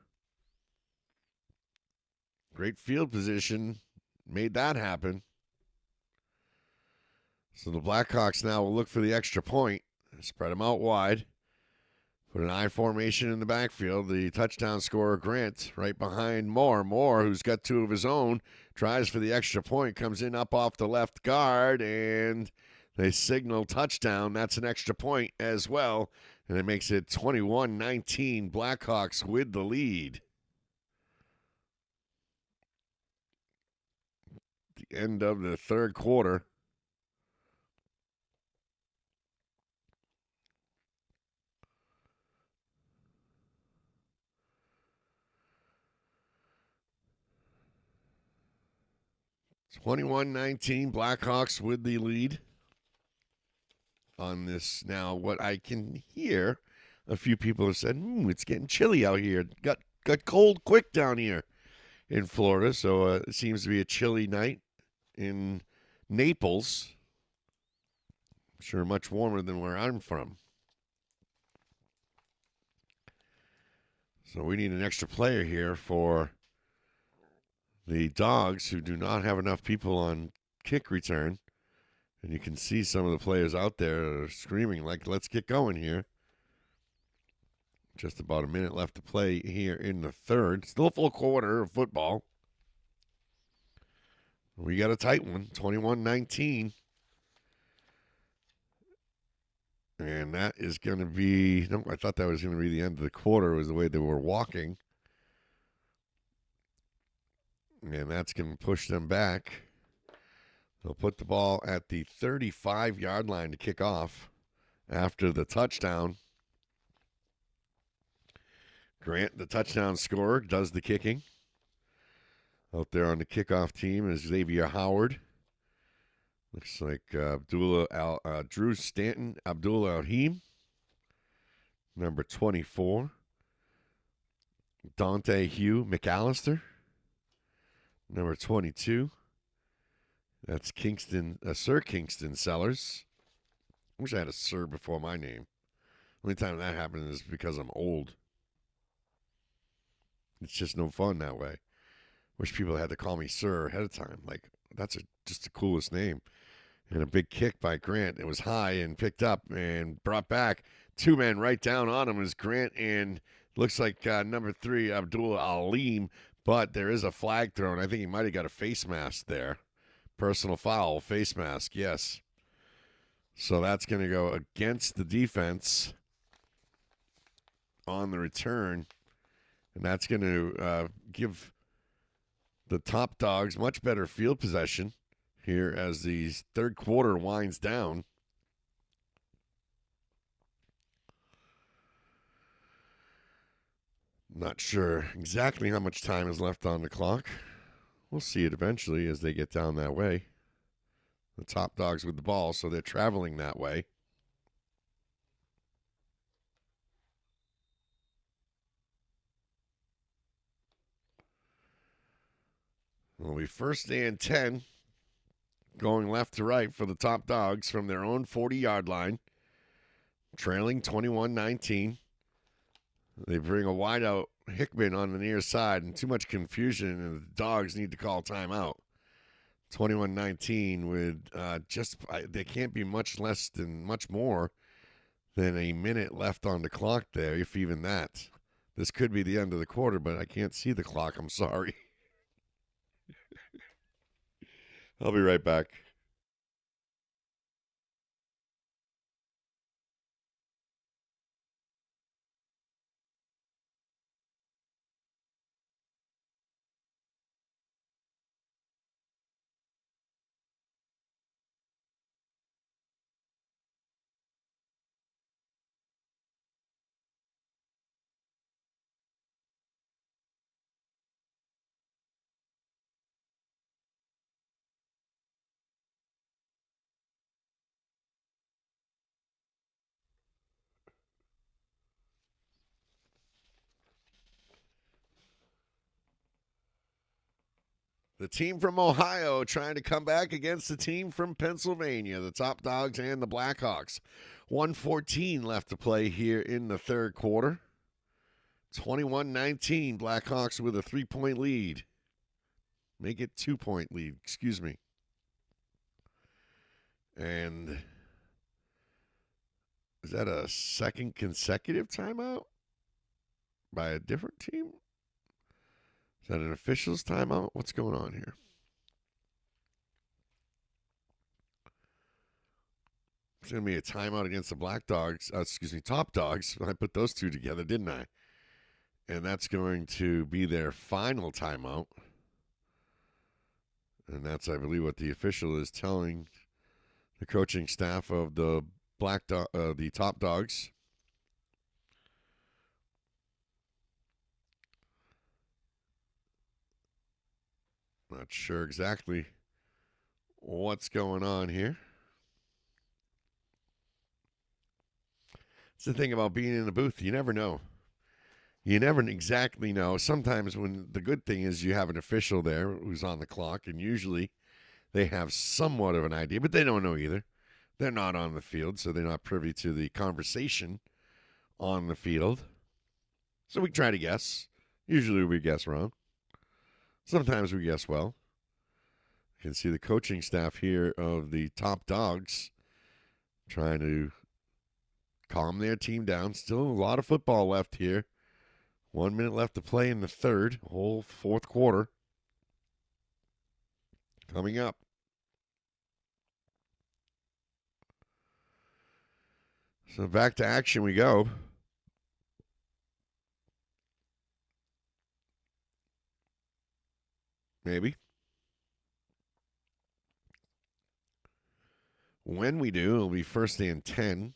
Great field position made that happen. So the Blackhawks now will look for the extra point. Spread them out wide. Put an I formation in the backfield. The touchdown scorer, Grant, right behind Moore. Moore, who's got two of his own, tries for the extra point, comes in up off the left guard, and they signal touchdown. That's an extra point as well, and it makes it 21-19. Blackhawks with the lead. The end of the third quarter. It's 21-19, Blackhawks with the lead on this. Now, what I can hear, a few people have said, it's getting chilly out here. Got cold quick down here in Florida, so it seems to be a chilly night in Naples. I'm sure much warmer than where I'm from. So we need an extra player here for the Dawgs, who do not have enough people on kick return. And you can see some of the players out there are screaming, like, let's get going here. Just about a minute left to play here in the third. Still a full quarter of football. We got a tight one, 21-19. And that is going to be, no, I thought that was going to be the end of the quarter, was the way they were walking. And that's going to push them back. They'll put the ball at the 35-yard line to kick off after the touchdown. Grant, the touchdown scorer, does the kicking. Out there on the kickoff team is Xavier Howard. Looks like Drew Stanton, Abdullah Alheem, number 24. Dante Hugh McAllister, number 22. That's Kingston, Sir Kingston Sellers. I wish I had a Sir before my name. The only time that happens is because I'm old. It's just no fun that way. Wish people had to call me Sir ahead of time. Like, that's just the coolest name. And a big kick by Grant. It was high and picked up and brought back. Two men right down on him is Grant and looks like number 3, Abdullah Aleem. But there is a flag thrown. I think he might have got a face mask there. Personal foul, face mask, yes. So that's going to go against the defense on the return. And that's going to give the Top Dogs much better field possession here as the third quarter winds down. Not sure exactly how much time is left on the clock. We'll see it eventually as they get down that way. The Top Dogs with the ball, so they're traveling that way. It'll be first and 10, going left to right for the Top Dogs from their own 40-yard line, trailing 21-19. They bring a wideout Hickman on the near side, and too much confusion, and the Dogs need to call timeout. 21-19 with they can't be much more than a minute left on the clock there, if even that. This could be the end of the quarter, but I can't see the clock. I'm sorry. I'll be right back. The team from Ohio trying to come back against the team from Pennsylvania, the Top Dogs and the Blackhawks. 1:14 left to play here in the third quarter. 21-19, Blackhawks with a 3-point lead. Make it 2-point lead. Excuse me. And is that a second consecutive timeout by a different team? Is that an official's timeout? What's going on here? It's going to be a timeout against the Top Dogs. I put those two together, didn't I? And that's going to be their final timeout. And that's, I believe, what the official is telling the coaching staff of the the Top Dogs. Not sure exactly what's going on here. It's the thing about being in the booth. You never know. You never exactly know. Sometimes when the good thing is you have an official there who's on the clock, and usually they have somewhat of an idea, but they don't know either. They're not on the field, so they're not privy to the conversation on the field. So we try to guess. Usually we guess wrong. Sometimes we guess well. You can see the coaching staff here of the Top Dogs trying to calm their team down. Still a lot of football left here. 1 minute left to play in the third, whole fourth quarter. Coming up. So back to action we go. Maybe. When we do, it'll be first and 10.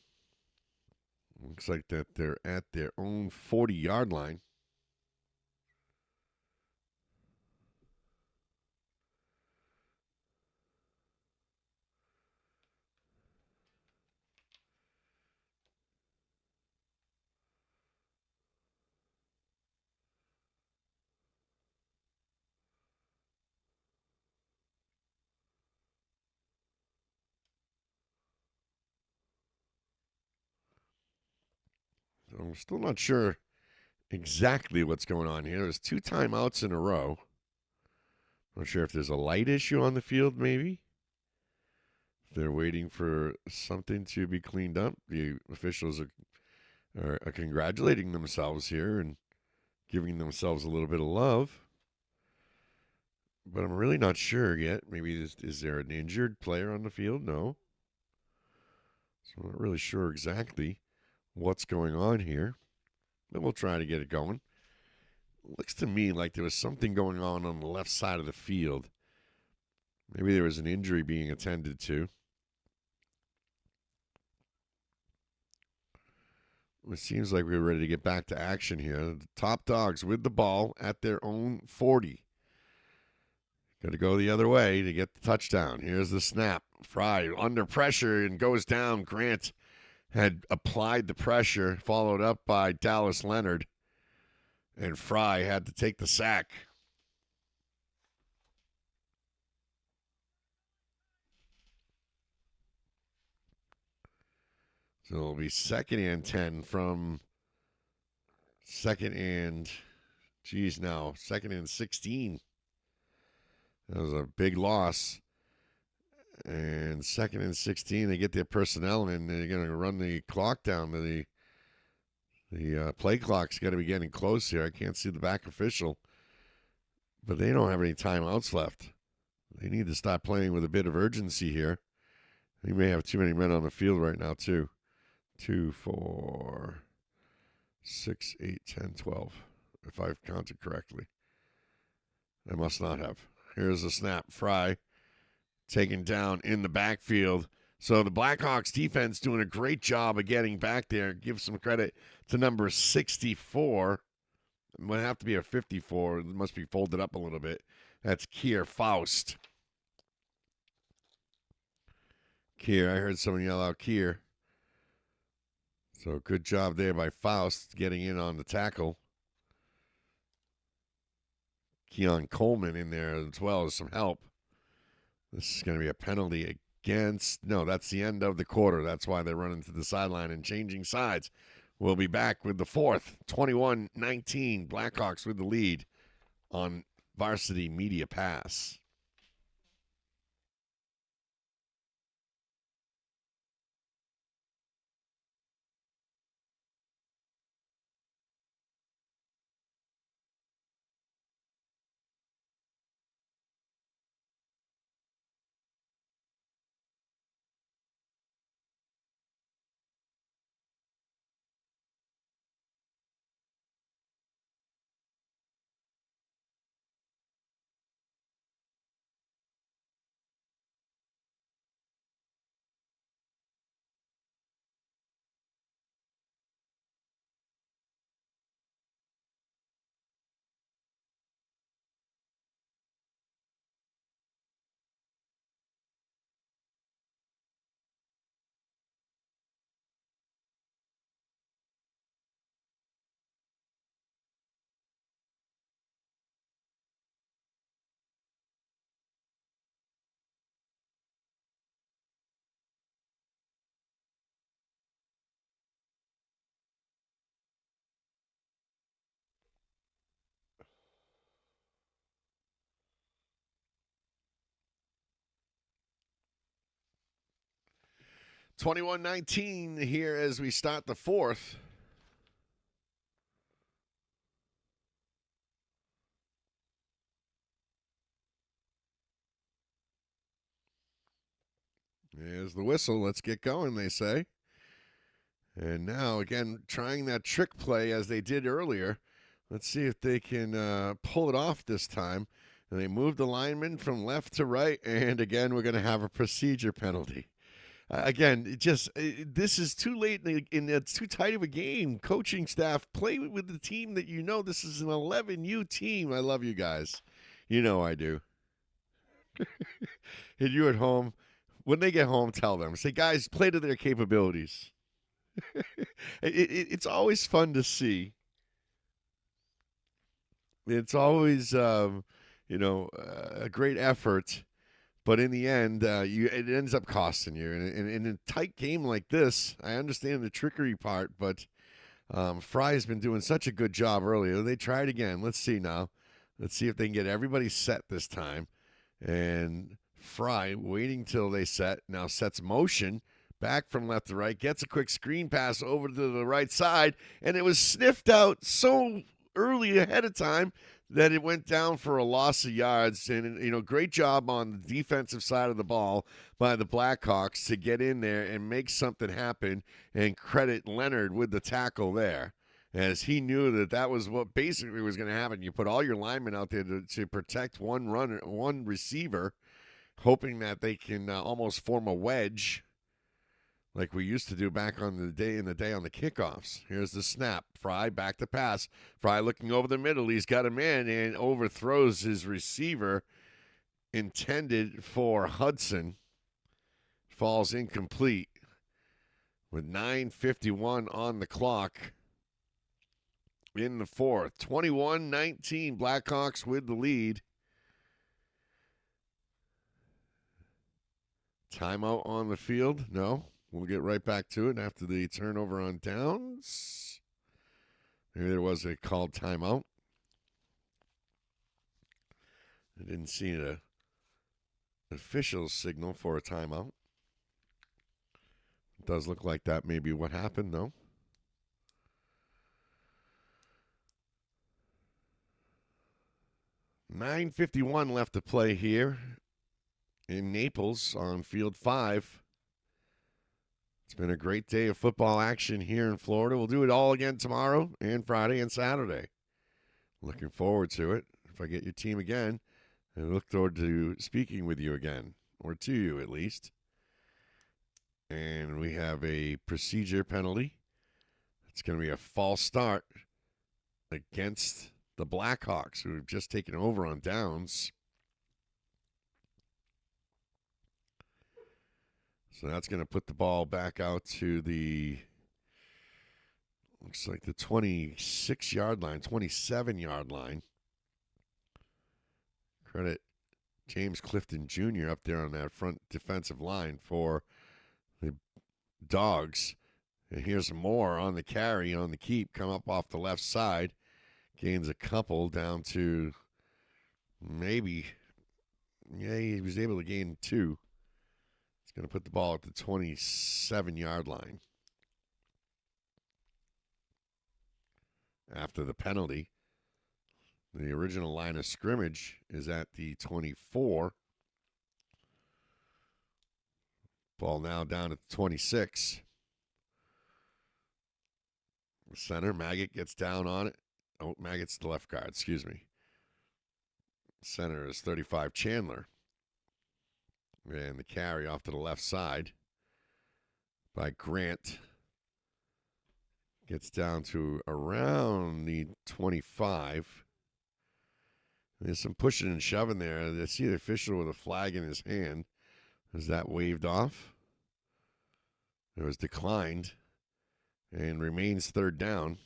Looks like that they're at their own 40-yard line. So I'm still not sure exactly what's going on here. There's 2 timeouts in a row. Not sure if there's a light issue on the field, maybe. If they're waiting for something to be cleaned up. The officials are congratulating themselves here and giving themselves a little bit of love. But I'm really not sure yet. Maybe is there an injured player on the field? No. So I'm not really sure exactly what's going on here. But we'll try to get it going. Looks to me like there was something going on the left side of the field. Maybe there was an injury being attended to. It seems like we're ready to get back to action here. The Top Dogs with the ball at their own 40. Got to go the other way to get the touchdown. Here's the snap. Fry under pressure and goes down. Grant had applied the pressure, followed up by Dallas Leonard. And Fry had to take the sack. So it'll be second and 10 from second and 16. That was a big loss. And second and 16, they get their personnel in. They're going to run the clock down. The play clock's got to be getting close here. I can't see the back official. But they don't have any timeouts left. They need to start playing with a bit of urgency here. They may have too many men on the field right now, too. 2, 4, 6, 8, 10, 12. If I've counted correctly. I must not have. Here's the snap. Fry taken down in the backfield. So the Blackhawks defense doing a great job of getting back there. Give some credit to number 64. It might have to be a 54. It must be folded up a little bit. That's Kier Faust. Kier, I heard someone yell out Kier. So good job there by Faust getting in on the tackle. Keon Coleman in there as well as some help. This is going to be a penalty against... No, that's the end of the quarter. That's why they're running to the sideline and changing sides. We'll be back with the fourth. 21-19. Blackhawks with the lead on Varsity Media Pass. $21-19 here as we start the fourth. There's the whistle. Let's get going, they say. And now, again, trying that trick play as they did earlier. Let's see if they can pull it off this time. And they move the lineman from left to right. And again, we're going to have a procedure penalty. Again, this is too late in it's too tight of a game. Coaching staff, play with the team that you know. This is an 11U team. I love you guys. You know I do. And you at home, when they get home, tell them. Say, guys, play to their capabilities. It's always fun to see. It's always, a great effort. But in the end, it ends up costing you. And in a tight game like this, I understand the trickery part, but Fry's been doing such a good job earlier. They try it again. Let's see now. Let's see if they can get everybody set this time. And Fry, waiting till they set, now sets motion back from left to right, gets a quick screen pass over to the right side, and it was sniffed out so early ahead of time that it went down for a loss of yards. And, great job on the defensive side of the ball by the Blackhawks to get in there and make something happen, and credit Leonard with the tackle there, as he knew that was what basically was going to happen. You put all your linemen out there to protect one receiver, hoping that they can almost form a wedge like we used to do back on the day on the kickoffs. Here's the snap. Fry back to pass. Fry looking over the middle. He's got a man and overthrows his receiver intended for Hudson. Falls incomplete with 9:51 on the clock in the fourth. 21-19, Blackhawks with the lead. Timeout on the field? No. We'll get right back to it after the turnover on downs. Maybe there was a called timeout. I didn't see an official signal for a timeout. It does look like that may be what happened, though. $9:51 left to play here in Naples on Field 5. It's been a great day of football action here in Florida. We'll do it all again tomorrow and Friday and Saturday. Looking forward to it. If I get your team again, I look forward to speaking with you again, or to you at least. And we have a procedure penalty. It's going to be a false start against the Blackhawks, who have just taken over on downs. So that's going to put the ball back out to looks like the 26-yard line, 27-yard line. Credit James Clifton Jr. up there on that front defensive line for the Dawgs. And here's more on the carry, on the keep, come up off the left side. Gains a couple down to Maybe. Yeah, he was able to gain 2. He's going to put the ball at the 27-yard line. After the penalty, the original line of scrimmage is at the 24. Ball now down at the 26. The center, Maggot gets down on it. Oh, Maggot's the left guard, excuse me. Center is 35 Chandler. And the carry off to the left side by Grant. Gets down to around the 25. There's some pushing and shoving there. I see the official with a flag in his hand. Is that waved off? It was declined and remains third down.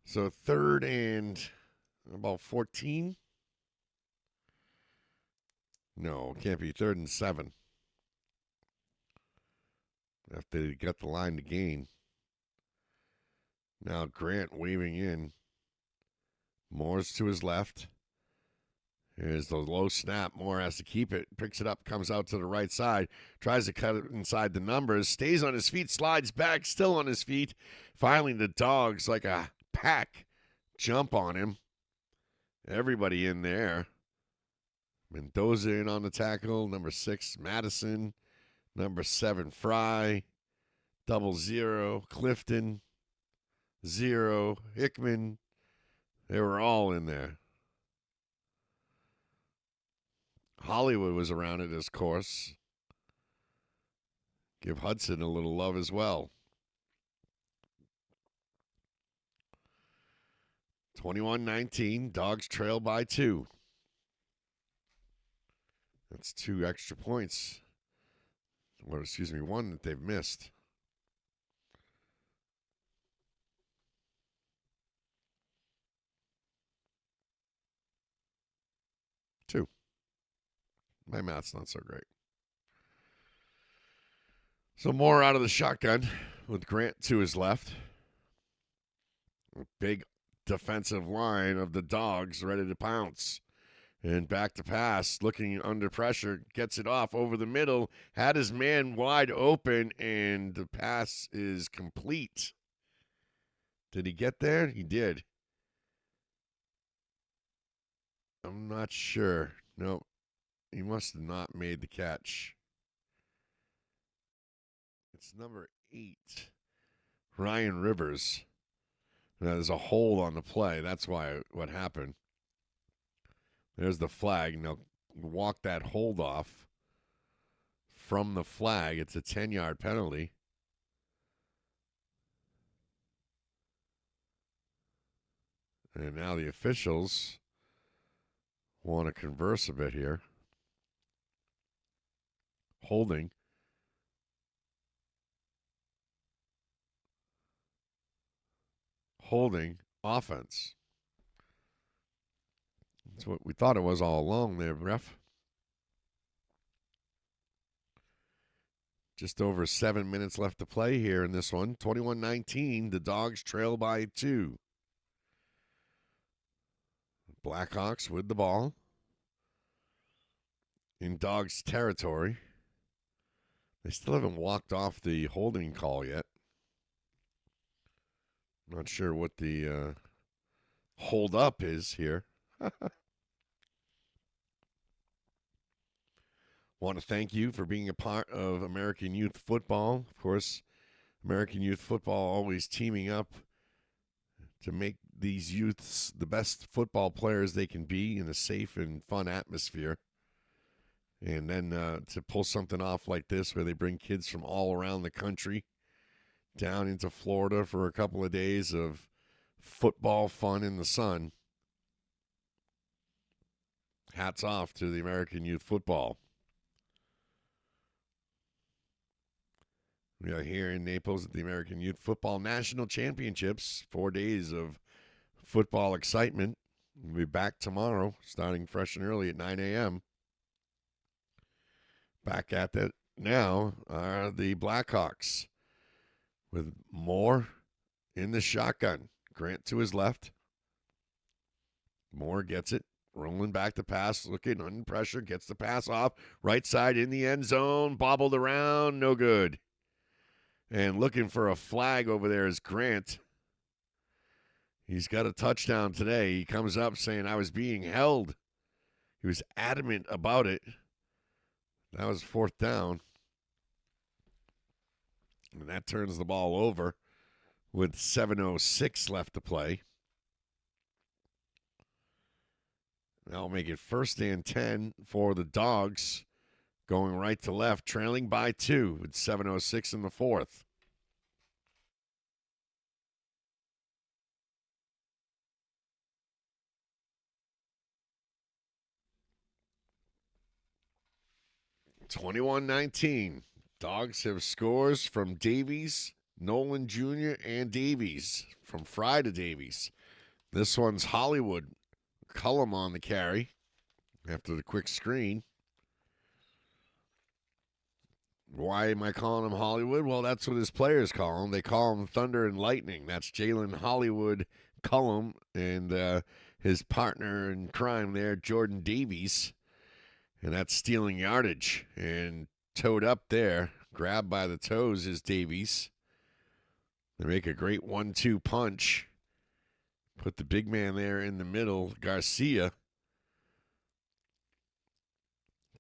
So third and about 14. No, it can't be. Third and 7. After they got the line to gain. Now Grant waving in. Moore's to his left. Here's the low snap. Moore has to keep it. Picks it up, comes out to the right side. Tries to cut it inside the numbers. Stays on his feet, slides back, still on his feet. Finally, the Dawgs, like a pack, jump on him. Everybody in there. Mendoza in on the tackle. Number 6, Madison. Number 7, Fry. 00, Clifton. 0, Hickman. They were all in there. Hollywood was around it, of course. Give Hudson a little love as well. 21-19. Dawgs trail by 2. That's 2 extra points. Or, excuse me, 1 that they've missed. Two. My math's not so great. So Moore out of the shotgun with Grant to his left. A big defensive line of the Dawgs ready to pounce. And back to pass, looking under pressure, gets it off over the middle, had his man wide open, and the pass is complete. Did he get there? He did. I'm not sure. No, he must have not made the catch. It's number 8, Ryan Rivers. Now, there's a hold on the play. That's why what happened. There's the flag. Now, walk that hold off from the flag. It's a 10-yard penalty. And now the officials want to converse a bit here. Holding. Holding offense. That's what we thought it was all along there, ref. Just over 7 minutes left to play here in this one. 21-19, the Dawgs trail by 2. Blackhawks with the ball in Dawgs territory. They still haven't walked off the holding call yet. Not sure what the hold up is here. Want to thank you for being a part of American Youth Football. Of course, American Youth Football always teaming up to make these youths the best football players they can be in a safe and fun atmosphere. And then to pull something off like this where they bring kids from all around the country down into Florida for a couple of days of football fun in the sun. Hats off to the American Youth Football. We are here in Naples at the American Youth Football National Championships. 4 days of football excitement. We'll be back tomorrow, starting fresh and early at 9 a.m. Back at that now are the Blackhawks with Moore in the shotgun. Grant to his left. Moore gets it. Rolling back the pass, looking under pressure, gets the pass off. Right side in the end zone, bobbled around, no good. And looking for a flag over there is Grant. He's got a touchdown today. He comes up saying, I was being held. He was adamant about it. That was 4th down. And that turns the ball over with 7:06 left to play. That'll make it 1st and 10 for the Dawgs, going right to left, trailing by 2 with 7:06 in the 4th. (21-19). Dawgs have scores from Davies, Nolan Jr., and Davies. From Fry to Davies. This one's Hollywood. Cullum on the carry after the quick screen. Why am I calling him Hollywood? Well, that's what his players call him. They call him Thunder and Lightning. That's Jalen Hollywood Cullum and his partner in crime there, Jordan Davies. And that's stealing yardage. And towed up there, grabbed by the toes is Davies. They make a great 1-2 punch. Put the big man there in the middle, Garcia.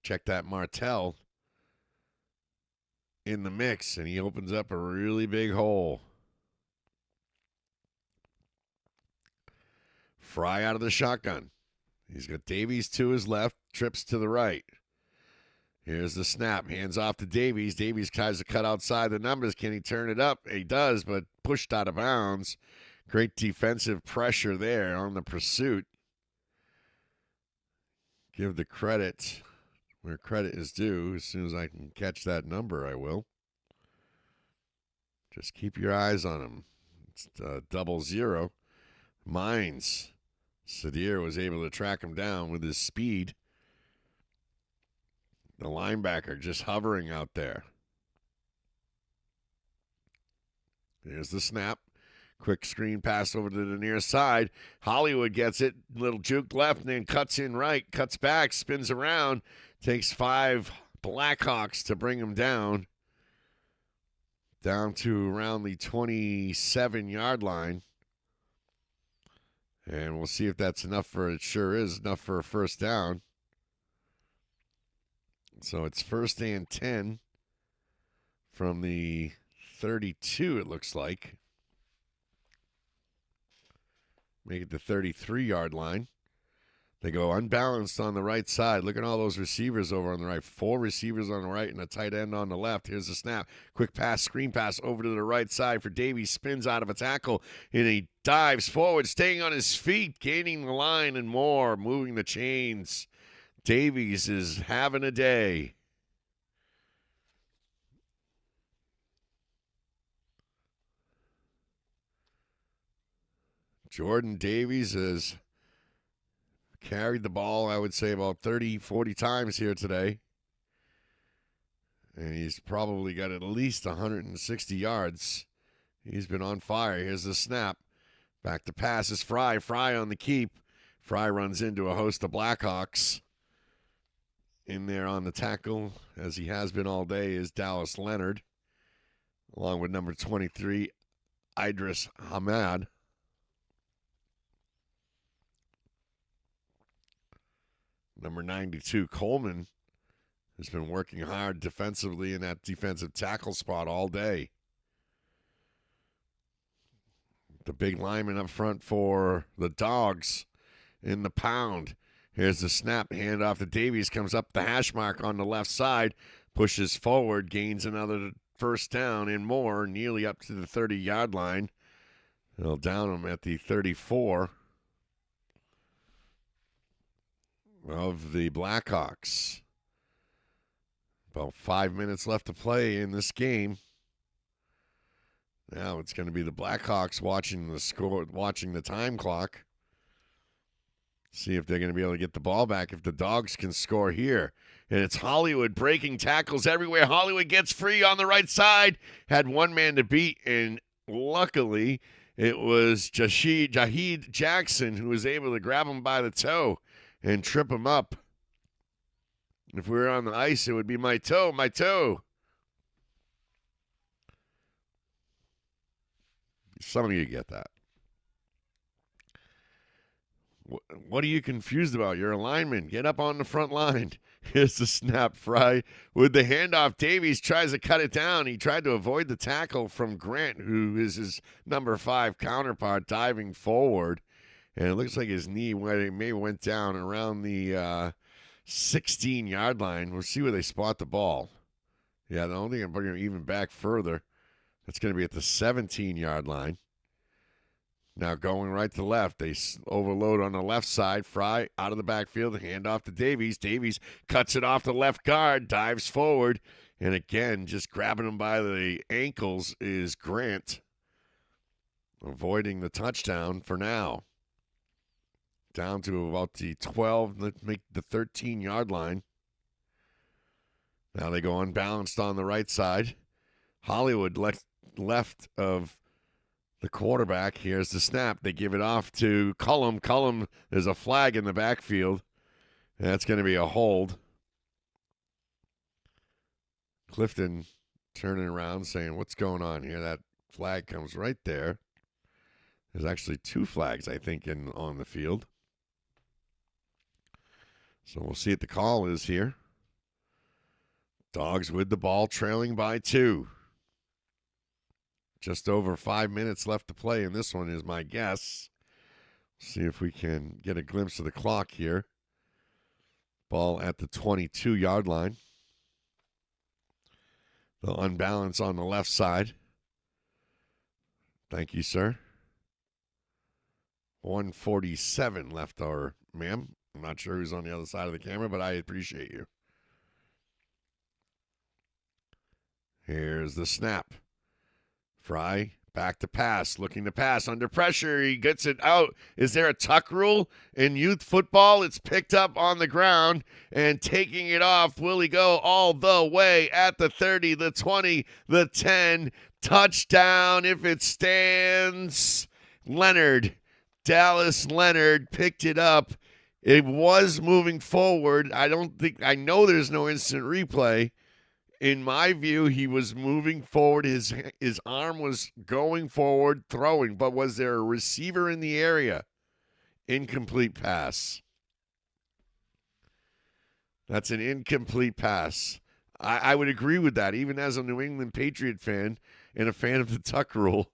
Check that Martell in the mix, and he opens up a really big hole. Fry out of the shotgun. He's got Davies to his left, trips to the right. Here's the snap. Hands off to Davies. Davies tries to cut outside the numbers. Can he turn it up? He does, but pushed out of bounds. Great defensive pressure there on the pursuit. Give the credit where credit is due. As soon as I can catch that number, I will. Just keep your eyes on him. It's 00. Mines. Sadir was able to track him down with his speed. The linebacker just hovering out there. Here's the snap. Quick screen pass over to the near side. Hollywood gets it. Little juke left and then cuts in right. Cuts back. Spins around. Takes 5 Blackhawks to bring him down. Down to around the 27-yard line. And we'll see if that's enough for it. Sure is enough for a 1st down. So it's 1st and 10 from the 32, it looks like. Make it the 33-yard line. They go unbalanced on the right side. Look at all those receivers over on the right. 4 receivers on the right and a tight end on the left. Here's the snap. Quick pass, screen pass over to the right side for Davies. Spins out of a tackle, and he dives forward, staying on his feet, gaining the line and more, moving the chains. Davies is having a day. Jordan Davies has carried the ball, I would say, about 30, 40 times here today. And he's probably got at least 160 yards. He's been on fire. Here's the snap. Back to pass is Fry. Fry on the keep. Fry runs into a host of Blackhawks. In there on the tackle, as he has been all day, is Dallas Leonard, along with number 23, Idris Hamad. Number 92, Coleman, has been working hard defensively in that defensive tackle spot all day. The big lineman up front for the Dawgs in the pound. Here's the snap. Hand off to Davies. Comes up the hash mark on the left side. Pushes forward. Gains another 1st down and more. Nearly up to the 30-yard line. They'll down him at the 34 of the Blackhawks. About 5 minutes left to play in this game. Now it's going to be the Blackhawks watching the score, watching the time clock. See if they're going to be able to get the ball back if the Dawgs can score here. And it's Hollywood breaking tackles everywhere. Hollywood gets free on the right side. Had one man to beat, and luckily It was Jaheed Jackson who was able to grab him by the toe and trip him up. If we were on the ice, it would be my toe, my toe. Some of you get that. What are you confused about? You're a lineman. Get up on the front line. Here's the snap. Fry with the handoff. Davies tries to cut it down. He tried to avoid the tackle from Grant, who is his number 5 counterpart, diving forward. And it looks like his knee may went down around the 16-yard line. We'll see where they spot the ball. Yeah, the only thing I'm bringing even back further, that's going to be at the 17-yard line. Now going right to left. They overload on the left side. Fry out of the backfield. Hand off to Davies. Davies cuts it off the left guard. Dives forward. And again, just grabbing him by the ankles is Grant. Avoiding the touchdown for now. Down to about the 12, let's make the 13-yard line. Now they go unbalanced on the right side. Hollywood left of the quarterback. Here's the snap. They give it off to Cullum. Cullum, there's a flag in the backfield. That's going to be a hold. Clifton turning around saying, what's going on here? That flag comes right there. There's actually 2 flags, I think, on the field. So we'll see what the call is here. Dawgs with the ball, trailing by 2. Just over 5 minutes left to play, and this one is my guess. See if we can get a glimpse of the clock here. Ball at the 22-yard line. They'll unbalance on the left side. Thank you, sir. 1:47 left, or ma'am. I'm not sure who's on the other side of the camera, but I appreciate you. Here's the snap. Fry back to pass, looking to pass under pressure. He gets it out. Is there a tuck rule in youth football? It's picked up on the ground and taking it off. Will he go all the way at the 30, the 20, the 10? Touchdown if it stands. Dallas Leonard picked it up. It was moving forward. I know there's no instant replay. In my view, he was moving forward. His arm was going forward, throwing. But was there a receiver in the area? Incomplete pass. That's an incomplete pass. I would agree with that. Even as a New England Patriot fan and a fan of the tuck rule,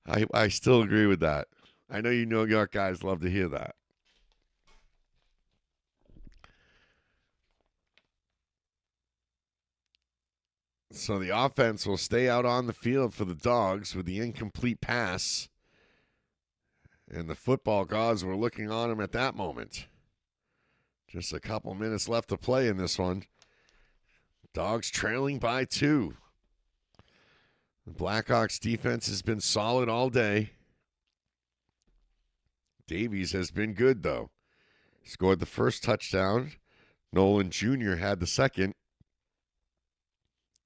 I still agree with that. I know you New York guys love to hear that. So the offense will stay out on the field for the Dawgs with the incomplete pass. And the football gods were looking on him at that moment. Just a couple minutes left to play in this one. Dawgs trailing by 2. The Blackhawks defense has been solid all day. Davies has been good, though. Scored the first touchdown. Nolan Jr. had the second.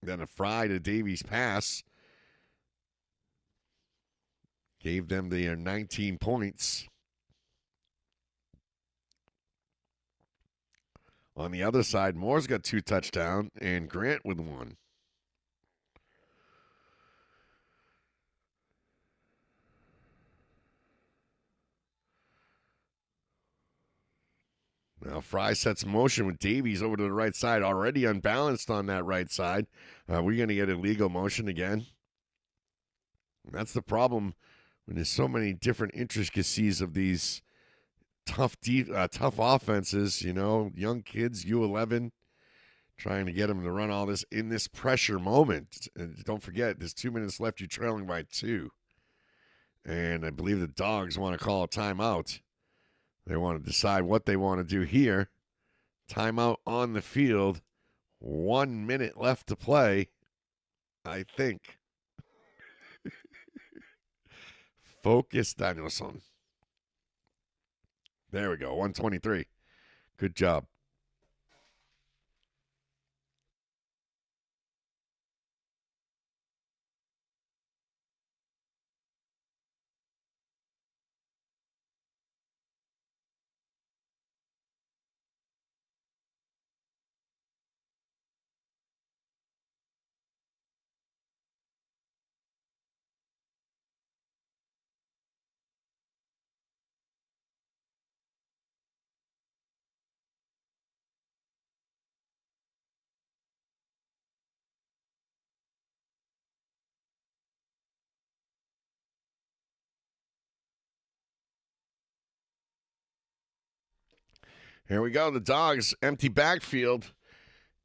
Then a Fry to Davies pass gave them their 19 points. On the other side, Moore's got 2 touchdowns and Grant with 1. Now Fry sets motion with Davies over to the right side, already unbalanced on that right side. We're going to get illegal motion again. That's the problem when there's so many different intricacies of these tough offenses, young kids, U11, trying to get them to run all this in this pressure moment. And don't forget, there's 2 minutes left. You're trailing by 2. And I believe the Dawgs want to call a timeout. They want to decide what they want to do here. Timeout on the field. 1 minute left to play, I think. Focus, Danielson. There we go, 123. Good job. Here we go. The Dawgs empty backfield.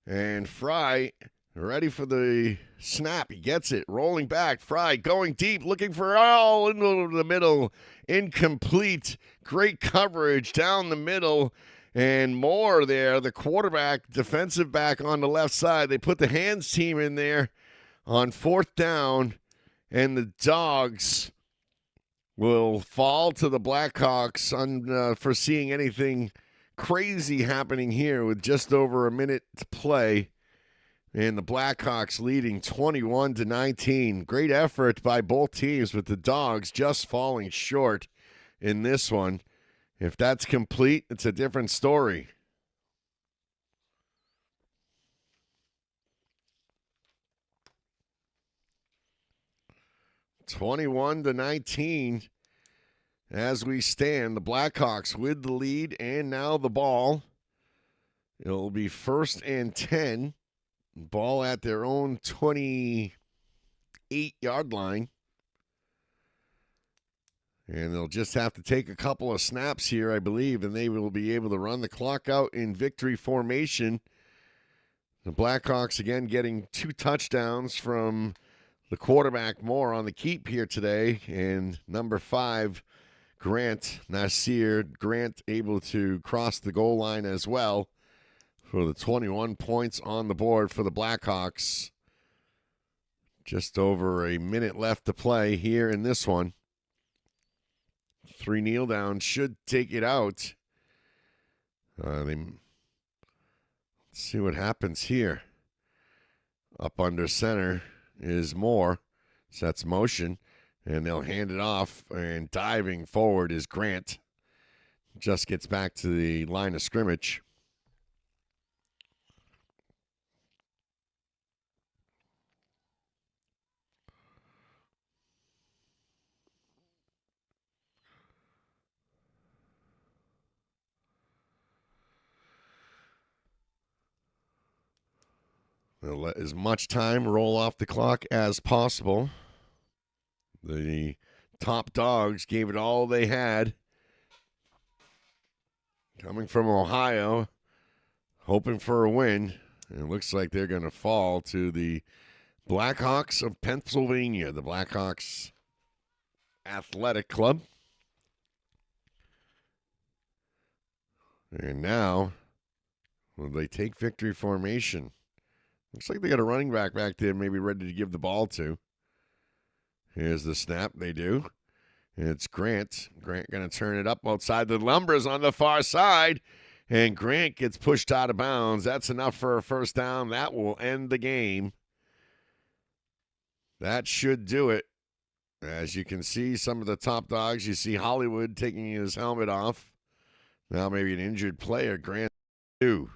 And Fry ready for the snap. He gets it. Rolling back. Fry going deep. Looking for all into the middle. Incomplete. Great coverage down the middle. And more there. The quarterback, defensive back on the left side. They put the hands team in there on fourth down. And the Dawgs will fall to the Blackhawks, unforeseeing anything crazy happening here with just over a minute to play. And the Blackhawks leading 21-19. Great effort by both teams, with the Dawgs just falling short in this one. If that's complete, it's a different story. (21-19) as we stand. The Blackhawks with the lead and now the ball. It'll be 1st and 10. Ball at their own 28-yard line. And they'll just have to take a couple of snaps here, I believe, and they will be able to run the clock out in victory formation. The Blackhawks again getting 2 touchdowns from the quarterback Moore on the keep here today. And number 5, Nasir Grant, able to cross the goal line as well for the 21 points on the board for the Blackhawks. Just over a minute left to play here in this one. 3 kneel downs should take it out. Let's see what happens here. Up under center is Moore. Sets motion, and they'll hand it off. And diving forward is Grant. Just gets back to the line of scrimmage. They'll let as much time roll off the clock as possible. The top Dawgs gave it all they had. Coming from Ohio, hoping for a win. And it looks like they're going to fall to the Blackhawks of Pennsylvania, the Blackhawks Athletic Club. And now, will they take victory formation? Looks like they got a running back there maybe ready to give the ball to. Here's the snap. They do. And it's Grant. Grant going to turn it up outside the numbers on the far side. And Grant gets pushed out of bounds. That's enough for a first down. That will end the game. That should do it. As you can see, some of the top Dawgs. You see Hollywood taking his helmet off. Now maybe an injured player. Grant, too.